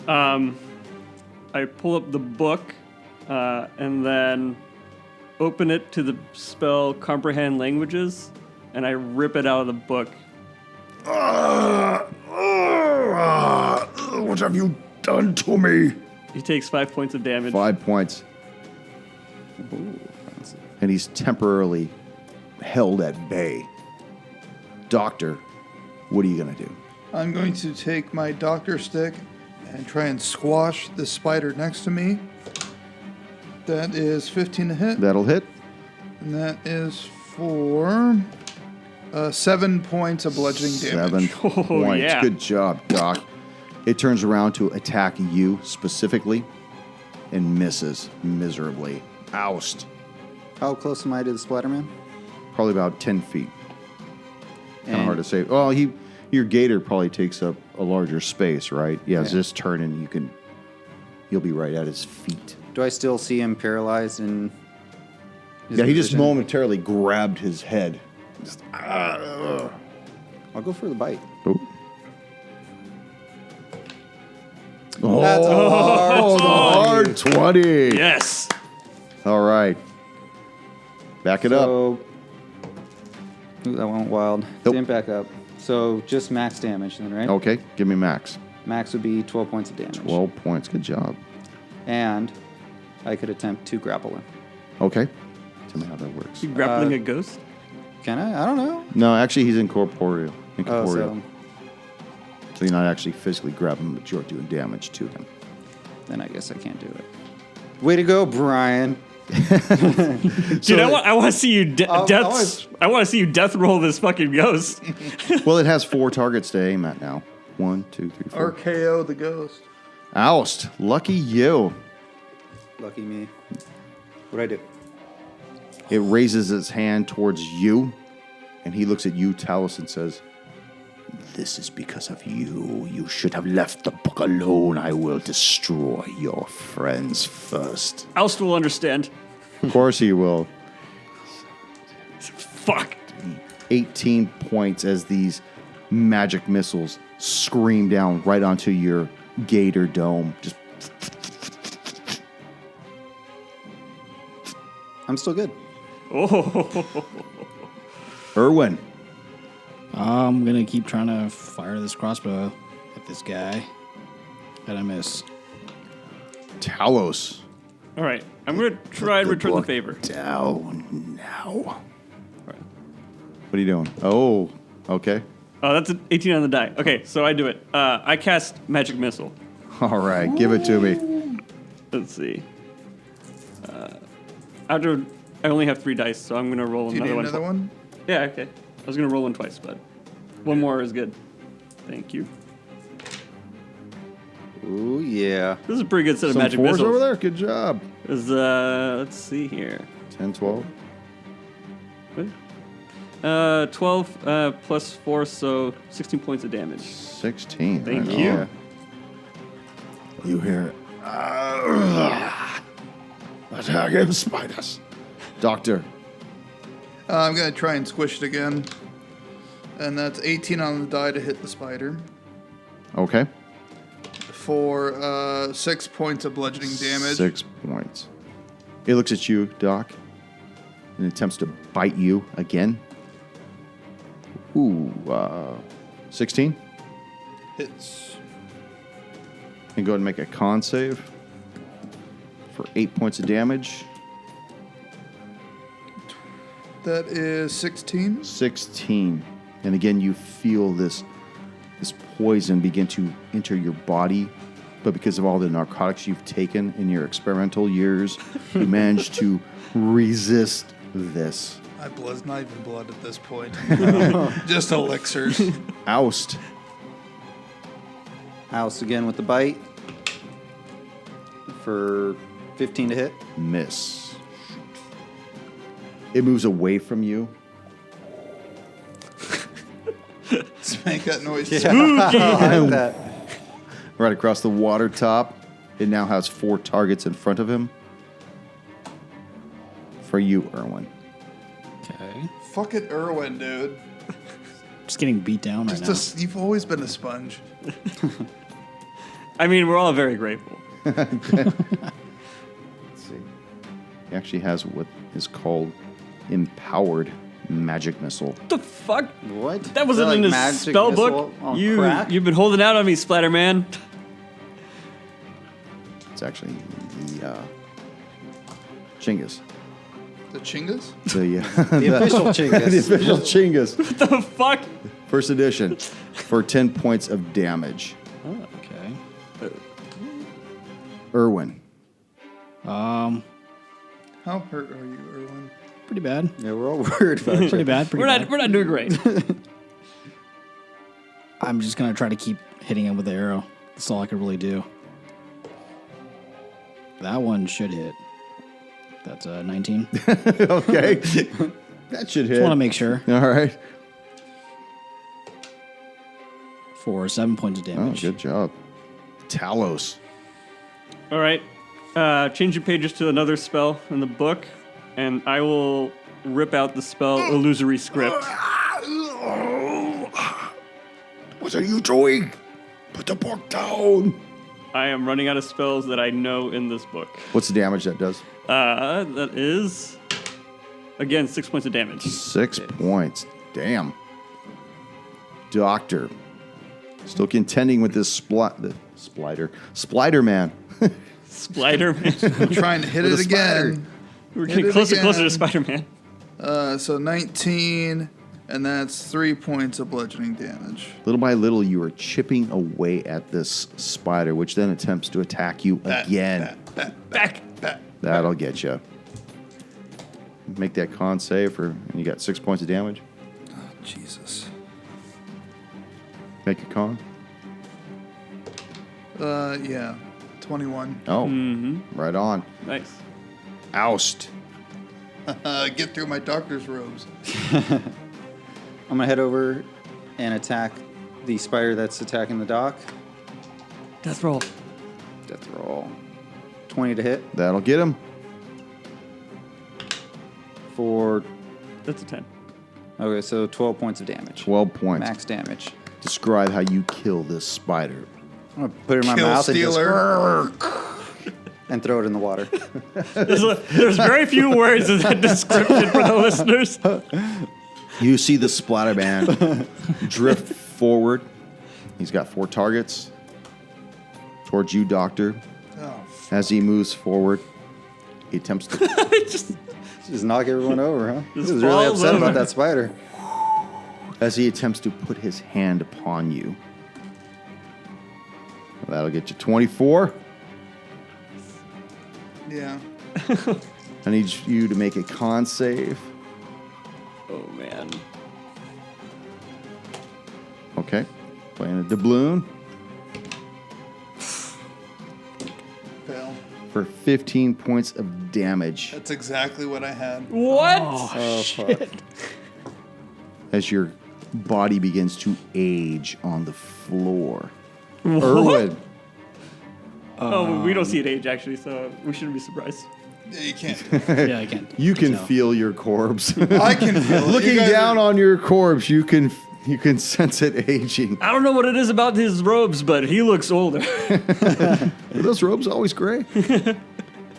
I pull up the book and then open it to the spell Comprehend Languages, and I rip it out of the book. What have you done to me? He takes 5 points of damage. 5 points. Ooh, fancy. And he's temporarily held at bay. Doctor, what are you going to do? I'm going to take my doctor stick and try and squash the spider next to me. That is 15 to hit, That'll hit. and that is for 7 points of bludgeoning 7 damage. points. yeah. Good job, Doc. It turns around to attack you specifically and misses miserably. Oust. How close am I to the Splatterman? Probably about 10 feet. Kind of And- hard to say. Well, your gator probably takes up a larger space, right? Yeah, Yeah. just turn and you'll be right at his feet. Do I still see him paralyzed in his Yeah, he just position? momentarily grabbed his head. Just, I'll go for the bite. oh. That's a hard hard 20. Yes. All right. Back it up. So, ooh, that went wild. Nope. Didn't back up. So just max damage then, right? Okay, give me max. Max would be 12 points of damage. 12 points. Good job. And I could attempt to grapple him. Okay. Tell me how that works. You grappling a ghost? Can I? I don't know. No, actually, he's incorporeal. Oh, Incorporeal. so So you're not actually physically grabbing him, but you're doing damage to him. then I guess I can't do it. Way to go, Brian. Dude, I want to see you I I want to see you death roll this fucking ghost. Well, it has 4 targets to aim at now. 1, 2, 3, 4. RKO the ghost. Oust. Lucky you. Lucky me. What'd I do? It raises its hand towards you, and he looks at you, Talos, and says, "This is because of you. You should have left the book alone. I will destroy your friends first." Oust will understand. Of course he will. Fuck. 18 points as these magic missiles scream down right onto your gator dome. Just I'm still good. Oh. Erwin. I'm gonna keep trying to fire this crossbow at this guy, and I miss. Talos. All right. I'm going to try and return the book favor. Down now. What are you doing? Oh, okay. Oh, that's an 18 on the die. Okay, so I do it. I cast Magic Missile. All right, give it to me. Let's see. I only have 3 dice, so I'm going to roll Do you need another another one? Yeah, okay. I was going to roll one twice, but one more is good. Thank you. Ooh, yeah. This is a pretty good set of Some magic 4s missiles. over there. Good job. Let's see here. 10, 12. What? 12 plus 4, so 16 points of damage. 16. Thank right you. on. You hear it. Attack him, spiders. Doctor. I'm going to try and squish it again. And that's 18 on the die to hit the spider. Okay. For 6 points of bludgeoning damage. 6 points. It looks at you, Doc, and attempts to bite you again. Ooh, 16. Hits. And go ahead and make a con save. for 8 points of damage. That is 16. 16. And again, you feel this poison begin to enter your body. But because of all the narcotics you've taken in your experimental years, you managed to resist this. My blood's not even blood at this point. Just elixirs. Oust. Oust again with the bite for 15 to hit. Miss. It moves away from you. Let's make that noise. I like that. Right across the water top. It now has 4 targets in front of him. For you, Erwin. Okay. Fucking Irwin, dude. Just getting beat down right now. You've always been a sponge. I mean, we're all very grateful. Let's see. He actually has what is called empowered magic missile. What the fuck? What? That wasn't in his spell book. You've been holding out on me, Splatter Man. It's actually the Chinggis. The Chingas? The official Chinggis. The official Chinggis. What the fuck? First edition. For 10 points of damage. Oh, okay. Erwin. How hurt are you, Irwin? Pretty bad. Yeah, we're all worried about you. Pretty bad. Pretty bad. We're not doing great. I'm just gonna try to keep hitting him with the arrow. That's all I could really do. That one should hit. That's 19. Okay. That should hit. Just want to make sure. All right. For 7 points of Oh, damage. good job. Talos. All right. Change your pages to another spell in the book, and I will rip out the spell Illusory Script. What are you doing? Put the book down. I am running out of spells that I know in this book. What's the damage that does? That is, again, 6 points of damage. 6 points. Damn. Doctor. Still contending with this Splitter man. Splatter Man. I'm trying to hit With it a spider. again. We're Hit getting it closer to again. Spider-Man. So 19, and that's 3 points of bludgeoning damage. Little by little, you are chipping away at this spider, which then attempts to attack you again. Back. That'll get you. Make that con save, and you got 6 points of damage. Oh, Jesus. Make a con. Yeah. 21. Oh, right on. Nice. Oust. Get through my doctor's robes. I'm going to head over and attack the spider that's attacking the dock. Death roll. Death roll. 20 to hit That'll get him. for... That's a 10. Okay, so 12 points of damage. 12 points. Max damage. Describe how you kill this spider. I'm going to put it in my Kill mouth stealer. and throw it in the water. There's very few words in that description for the listeners. You see the Splatter man drift forward. He's got 4 targets towards you, Doctor. Oh, As he moves forward, he attempts to Just knock everyone over, huh? Just He was really falls upset over. about that spider. put his hand upon you. That'll get you 24. yeah. I need you to make a con save. Oh, man. Okay. Playing a doubloon Fail. for 15 points of damage That's exactly what I had. What? Oh, fuck. as your body begins to age on the floor. Erwin. Oh, we don't see it age, actually, so we shouldn't be surprised. Yeah, you can't. Yeah, I can't. You can tell. feel your corpse. I can feel it. Looking You guys down are- on your corpse, you can sense it aging. I don't know what it is about his robes, but he looks older. Are those robes always gray?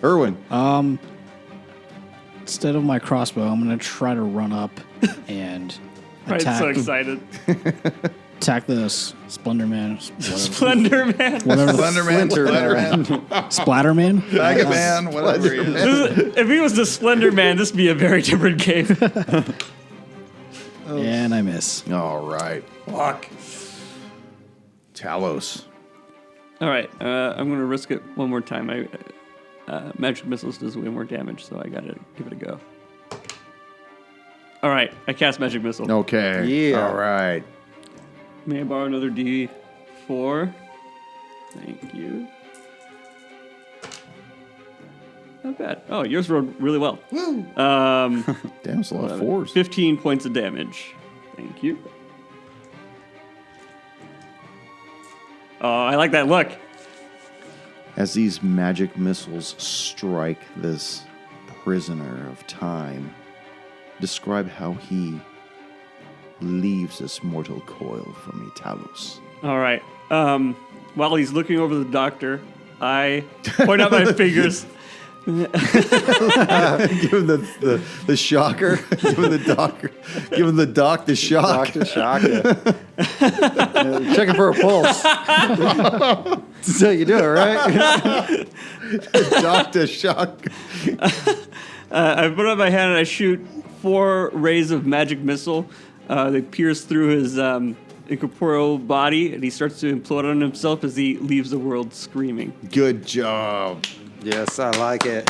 Erwin. Instead of my crossbow, I'm going to try to run up and I'm attack so excited. attack the Splendor Man. Splendor Man. Slenderman, Splatterman, Splatterman? Mega Man, whatever he is. If he was the Slender Man, this would be a very different game. And I miss. All right. Fuck. Talos. All right, I'm going to risk it one more time. Magic Missiles does way more damage, so I got to give it a go. All right, I cast Magic Missile. Okay. Yeah. All right. May I borrow another D4? Thank you. Not bad. Oh, yours rolled really well. Woo! Damn, it's a lot of fours. 15 points of damage. Thank you. Oh, I like that look. As these magic missiles strike this prisoner of time, describe how he leaves this mortal coil from me, Talos. All right. While he's looking over the doctor, I point out my fingers. Give him the shocker. Give him the doctor. Give him the doc the shock. Dr. Shaka. Checking for a pulse. That's how you do it, right? Doctor shock. I put up my hand and I shoot 4 rays of magic missile. They pierce through his incorporeal body, and he starts to implode on himself as he leaves the world screaming. Good job. Yes, I like it.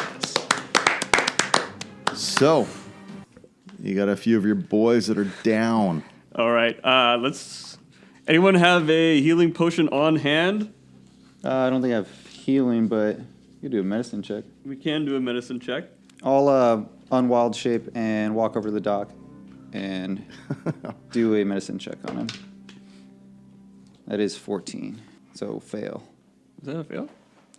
So, you got a few of your boys that are down. All right. Let's. Anyone have a healing potion on hand? I don't think I have healing, but you do a medicine check. We can do a medicine check. I'll unwild shape and walk over to the dock and do a medicine check on him. That is 14, so fail. Is that a fail?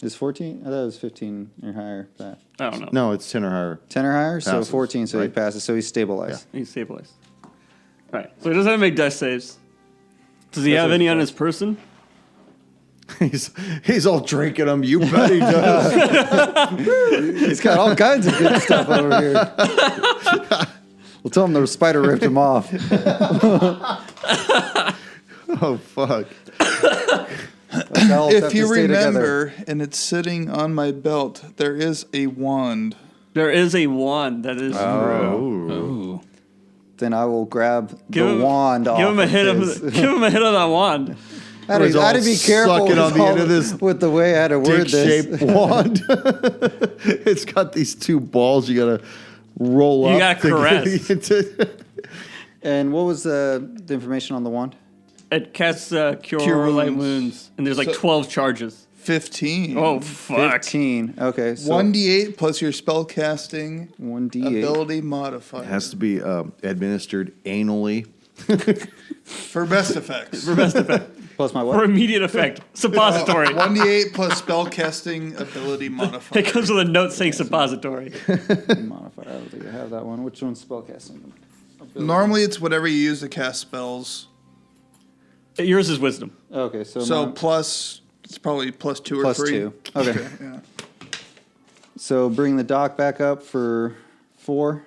Is 14? I thought it was 15 or higher. That. I don't know. No, it's 10 or higher. 10 or higher, so Passes, 14, so he right? passes, so he's stabilized. He's stabilized. All right. So he doesn't have to make death saves. Does he That's have what any he on does. his person? He's all drinking them. You bet he does. He's got all kinds of good stuff over here. We'll tell him the spider ripped him off. Oh, fuck. If you remember, and it's sitting on my belt, there is a wand. There is a wand. That is true. Ooh. Then I will grab the wand off. Give him a hit of his- give him a hit of that wand. I had to be careful sucking on the end of this with the way I had to word this. dick-shaped wand. It's got these 2 balls you gotta roll up. You gotta caress. And what was the information on the wand? It casts cure Cure light wounds. wounds, and there's like So- 12 charges. 15. Oh fuck! 15. Okay, so 1d8 plus your spellcasting 1d8. ability modifier. It has to be administered anally. For best effects. Plus my For what? immediate effect, suppository. 1d8 plus spellcasting ability modifier. It comes with a note saying suppository. Modifier. I don't think I have that one. Which one's spellcasting? Normally it's whatever you use to cast spells. Yours is wisdom. Okay, so So plus, it's probably plus 2 or plus 3. 2. Okay. Yeah. So bring the dock back up for 4.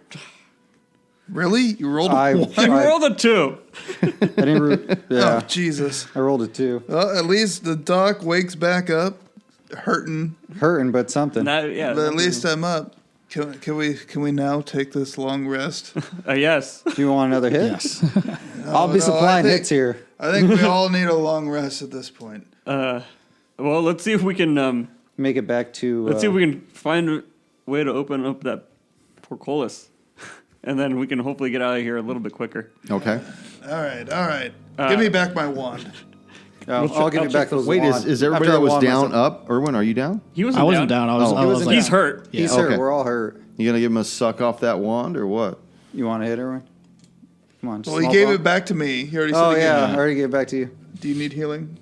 Really? You rolled a I 1? You rolled a 2. I didn't. Oh, Yeah, Jesus. I rolled a 2. Well, at least the doc wakes back up, hurting. Hurting, but something. Yeah. But at least I'm up. Can we now take this long rest? Yes. Do you want another hit? Yes. I'll be no, supplying I think- hits here. I think we all need a long rest at this point. Well, let's see if we can. Make it back to. Let's see if we can find a way to open up that portcullis, and then we can hopefully get out of here a little bit quicker. Okay. All right. Give me back my wand. I'll give you back those. Wait, wand. is everybody After I that was wand down myself. up? Erwin, are you down? He wasn't. I wasn't down. I was. Oh. I He was wasn't like, He's hurt. Yeah. He's hurt. Okay. We're all hurt. You gonna give him a suck off that wand or what? You want to hit her? Come on. Just Well, he small gave ball. it back to me. He already said Oh he gave yeah, it I back. already gave it back to you. Do you need healing?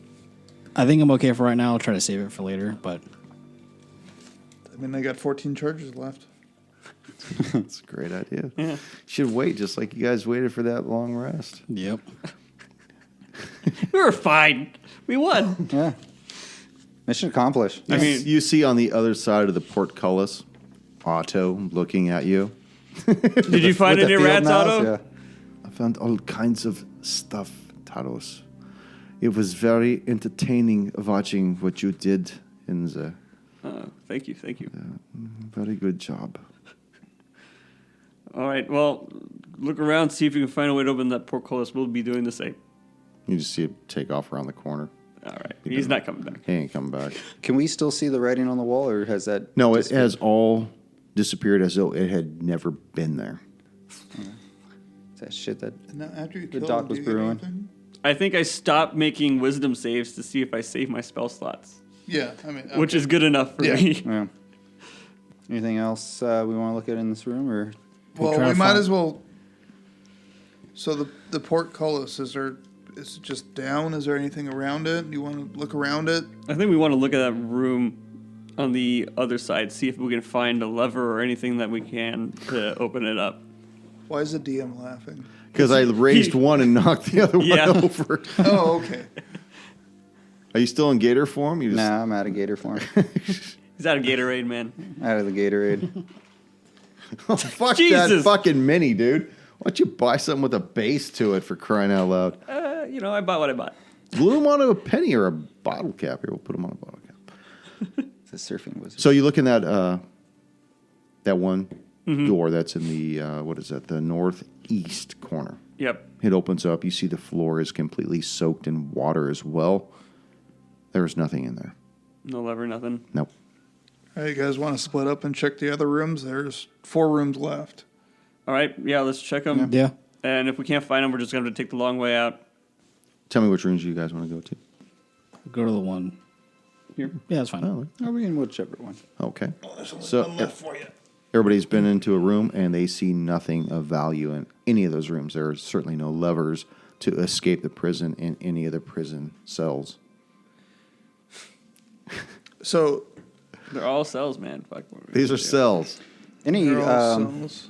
I think I'm okay for right now. I'll try to save it for later, but I mean, I got 14 charges left. That's a great idea. Yeah. Should wait just like you guys waited for that long rest. yep. We were fine. We won. Yeah. Mission accomplished. I mean, You see on the other side of the portcullis, Otto looking at you. did you find With the any field rats, mouse, Otto? Yeah. I found all kinds of stuff, Taros. It was very entertaining watching what you did in the... Thank you. Very good job. All right, well, look around, see if you can find a way to open that portcullis. We'll be doing the same. You just see it take off around the corner. All right, he's not coming back. He ain't coming back. Can we still see the writing on the wall, or has that? No, it disappeared? has all disappeared as though it had never been there. That shit that. And now after you The kill dock him, was do you get brewing. anything? I think I stopped making wisdom saves to see if I save my spell slots, Yeah, I mean, which is good enough for Yeah. me. Yeah. Anything else we want to look at in this room, or? well, try we to might find- as well. So the portcullis, is it just down? Is there anything around it? You want to look around it? I think we want to look at that room on the other side, see if we can find a lever or anything that we can to open it up. Why is the DM laughing? Because I raised one and knocked the other Yeah. one over. Oh, okay. Are you still in gator form? You just... Nah, I'm out of Gator form. He's out of Gatorade, man. Out of the Gatorade. Oh, fuck that Jesus. fucking mini, dude. Why don't you buy something with a base to it for crying out loud? I bought what I bought. Glue them onto a penny or a bottle cap. Here, we'll put them on a bottle cap. It's a surfing wizard. So you look in that that one door that's in the the northeast corner. Yep. It opens up. You see the floor is completely soaked in water as well. There's nothing in there. No lever, nothing. Nope. All right, you guys want to split up and check the other rooms? There's 4 rooms left. All right, yeah, let's check them. Yeah. And if we can't find them, we're just going to take the long way out. Tell me which rooms you guys want to go to. Go to the one. Here. Yeah, that's fine. Oh, Are we in whichever one? okay. There's only So, one left for you. Everybody's been into a room and they see nothing of value in any of those rooms. There are certainly no levers to escape the prison in any of the prison cells. So They're all cells, man. Fuck. These are cells. Any? they're all cells.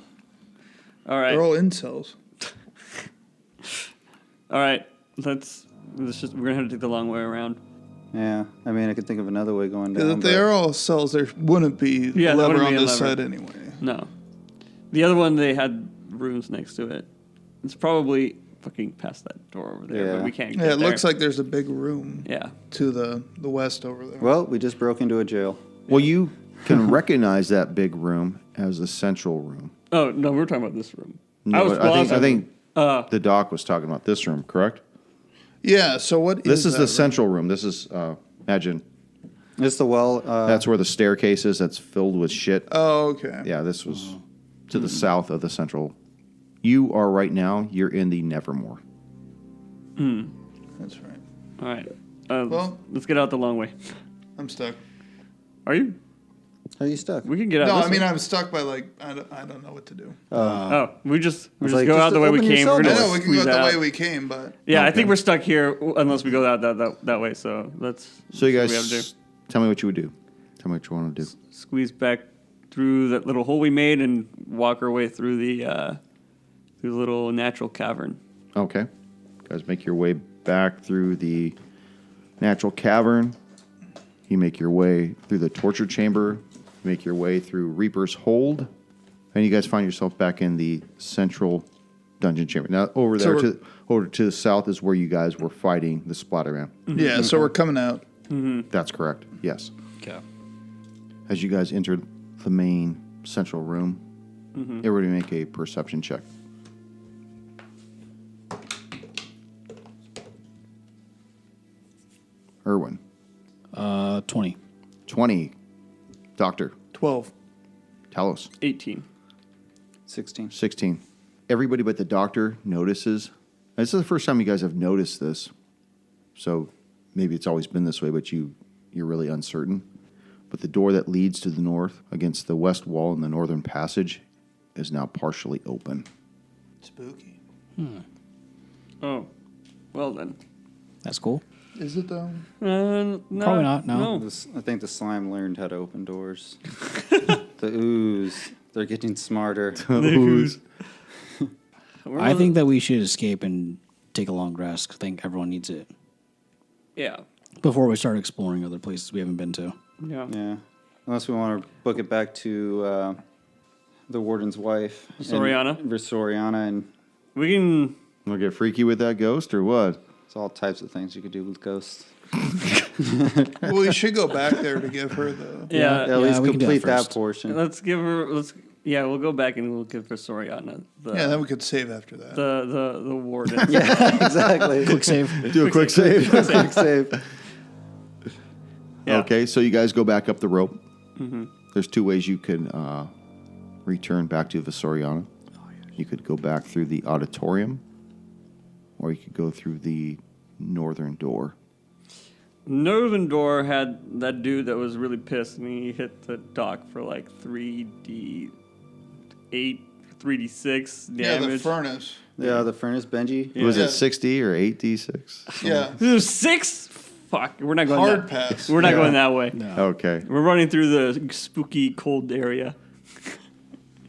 All right. They're all in cells. All right. Let's just we're gonna have to take the long way around. Yeah. I mean, I could think of another way going Because down. if they but- are all cells, there wouldn't be Yeah, there lever wouldn't on be a this lever. side anyway. No. The other one they had rooms next to it. It's probably fucking past that door over there, Yeah. but we can't get Yeah, it there. looks like there's a big room Yeah. to the west over there. Well, we just broke into a jail. Well, you can recognize that big room as the central room. Oh no, we're talking about this room. No, I think Uh, the doc was talking about this room, correct? Yeah, so what This is that the room? central room. This is, imagine, It's the well. that's where the staircase is that's filled with shit. Oh, okay. Yeah, this was to the south of the central. You are right now, you're in the Nevermore. That's right. all right. Well- let's get out the long way. I'm stuck. Are you? Are you stuck? We can get out. No, this I mean way. I'm stuck by I don't know what to do. we just was just like, go just out the way we open came. yourself We're I gonna know we can go squeeze out the out. way we came, but Yeah, I Okay. think we're stuck here unless we go out that way. So let's. So you that's what we have to do. guys, tell me what you would do. Tell me what you want to do. Squeeze back through that little hole we made and walk our way through the little natural cavern. Okay. Guys, make your way back through the natural cavern. You make your way through the torture chamber. You make your way through Reaper's Hold. And you guys find yourself back in the central dungeon chamber. Now, over So there, over to the south is where you guys were fighting the Splatter Man. yeah, so we're coming out. That's correct. Yes. Okay. As you guys enter the main central room, everybody make a perception check. Erwin. 20. 20. Doctor. 12. Talos. 18. 16. 16. Everybody but the doctor notices. This is the first time you guys have noticed this. So maybe it's always been this way, but you're really uncertain. But the door that leads to the north against the west wall in the northern passage is now partially open. Spooky. Oh, well then. That's cool. Is it though? No, Probably not, no. I think the slime learned how to open doors. The ooze. They're getting smarter. Ooze. I think that we should escape and take a long rest. I think everyone needs it Yeah. before we start exploring other places we haven't been to. Yeah. Yeah. Unless we want to book it back to the warden's wife. Soriana? Soriana and We can. Want to get freaky with that ghost or what? There's all types of things you could do with ghosts. Well, we should go back there to give her the. Yeah. At least we can do complete that that first. portion. Let's give her. We'll go back and we'll give her Soriana. Yeah, then we could save after that. The warden. Yeah, exactly. Quick save. Do a quick save. Quick save. Yeah. Okay, so you guys go back up the rope. Mm-hmm. There's two ways you can return back to Visoriana. You could go back through the auditorium, or you could go through the northern door. Northern door had that dude that was really pissed, and he hit the dock for like 3D8, 3D6 Yeah, the damage. furnace. Yeah, the furnace, Benji. Yeah. Was it 60 or 8d6? Yeah. This is 6. Fuck, we're not going Hard that. pass. We're not Yeah. going that way. Okay. We're running through the spooky cold area.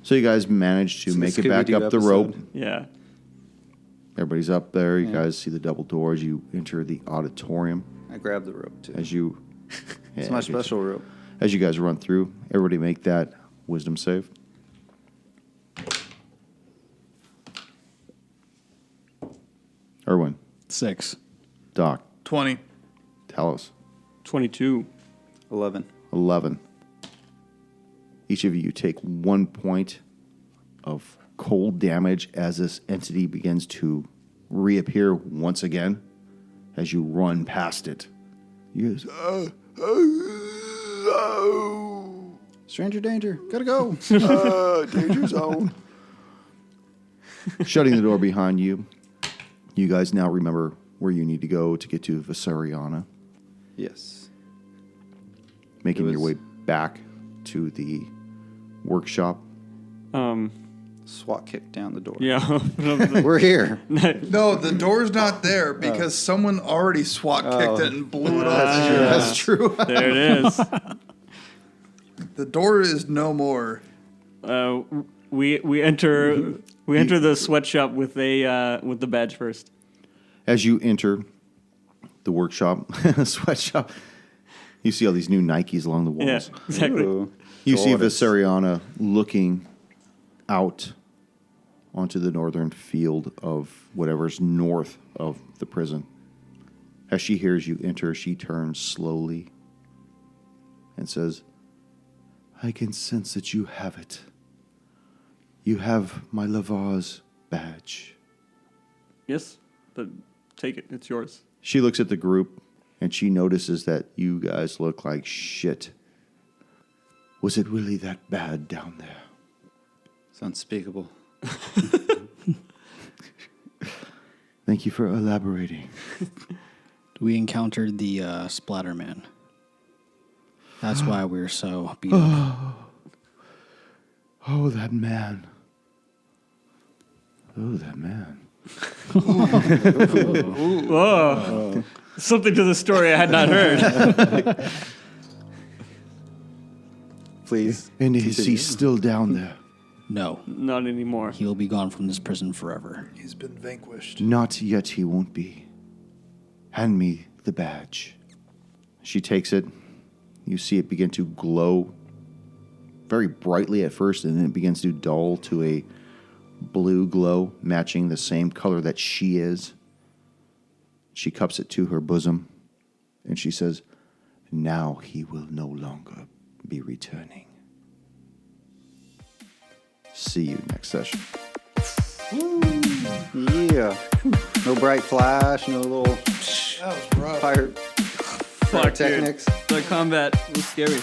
So you guys managed to It's a make it back Scooby-Doo up the rope. episode. Yeah. Everybody's up there. You Yeah. guys see the double doors. You enter the auditorium. I grabbed the rope too. As you... It's Yeah, my I guess- special rope. As you guys run through, everybody make that wisdom save. Erwin, 6. Doc, 20. Talos, 22. 11. 11. Each of you take 1 point of cold damage as this entity begins to reappear once again as you run past it. You guys, Stranger danger. Gotta go. danger zone. Shutting the door behind you, you guys now remember where you need to go to get to Visoriana, Yes. making It your was- way back to the workshop. SWAT kicked down the door. Yeah. We're here. No, the door's not there because someone already SWAT kicked it and blew it off. That's true. There it is. The door is no more. We enter the sweatshop with the badge first. As you enter the workshop, sweatshop, you see all these new Nikes along the Yeah, walls. exactly. Ooh. You see Gorgeous. Visoriana looking out onto the northern field of whatever's north of the prison. As she hears you enter, she turns slowly and says, I can sense that you have it. You have my Lavar's badge. Yes, but take it. It's yours. She looks at the group and she notices that you guys look like shit. Was it really that bad down there? It's unspeakable. Thank you for elaborating. We encountered the Splatter Man. That's why we were so beat up. Oh, that man. Oh, that man. Whoa. Something to the story I had not heard. Please. And is he continue. still down there? No, Not anymore. he'll be gone from this prison forever. He's been vanquished. Not yet, he won't be. Hand me the badge. She takes it. You see it begin to glow very brightly at first, and then it begins to dull to a blue glow, matching the same color that she is. She cups it to her bosom, and she says, now he will no longer be returning. See you next session. Yeah. No bright flash, no little That was rough. pirate Fuck, dude. techniques. The combat was scary.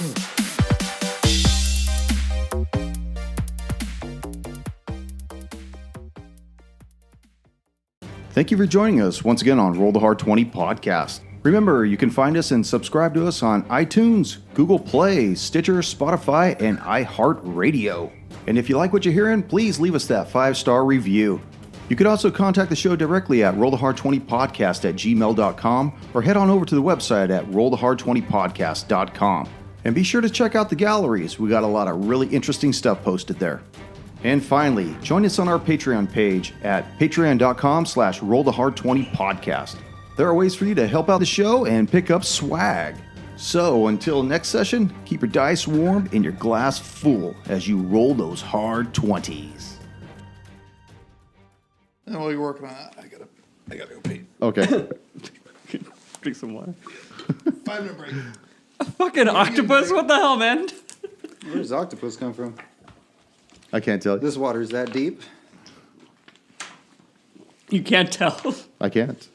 Thank you for joining us once again on Roll the Hard 20 podcast. Remember, you can find us and subscribe to us on iTunes, Google Play, Stitcher, Spotify, and iHeart Radio. And if you like what you're hearing, please leave us that 5-star review. You can also contact the show directly at rollthehard20podcast@gmail.com or head on over to the website at rollthehard20podcast.com. And be sure to check out the galleries. We got a lot of really interesting stuff posted there. And finally, join us on our Patreon page at patreon.com/rollthehard20podcast. There are ways for you to help out the show and pick up swag. So until next session, keep your dice warm and your glass full as you roll those hard 20s. And while you're working on that, I gotta I gotta go pee. Okay. Drink some water. 5-minute break. Fucking octopus? What the hell, man? Where does octopus come from? I can't tell you. This water's that deep? You can't tell. I can't.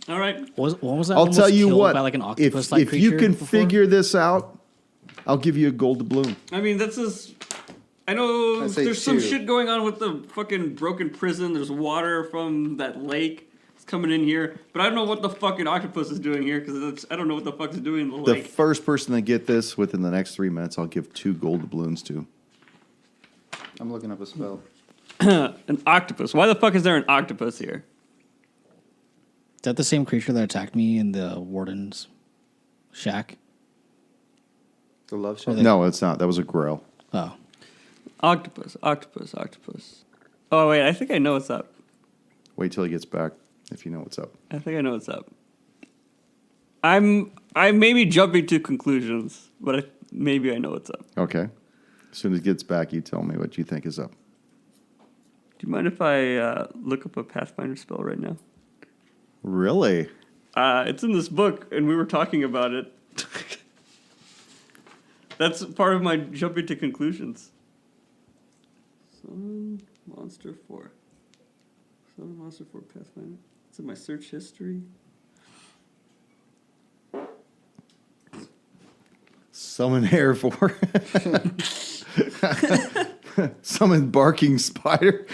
All right. What was that? I'll almost tell you killed what. By like an If octopus-like if you creature can before? figure this out, I'll give you a gold doubloon. I mean, this is. I know I say there's some 2. shit going on with the fucking broken prison. There's water from that lake. It's coming in here. But I don't know what the fucking octopus is doing here because I don't know what the fuck is doing in the The lake. first person to get this within the next 3 minutes, I'll give 2 gold doubloons to. I'm looking up a spell. An octopus. Why the fuck is there an octopus here? Is that the same creature that attacked me in the warden's shack? The love Or shot. the- No, it's not. That was a grail. Oh. Octopus. Oh, wait. I think I know what's up. Wait till he gets back if you know what's up. I think I know what's up. I may be jumping to conclusions, but maybe I know what's up. Okay. As soon as he gets back, you tell me what you think is up. Do you mind if I look up a Pathfinder spell right now? Really? It's in this book, and we were talking about it. That's part of my jumping to conclusions. Summon Monster 4. Summon Monster 4 Pathfinder. It's in my search history. Summon hair for. Summon barking spider.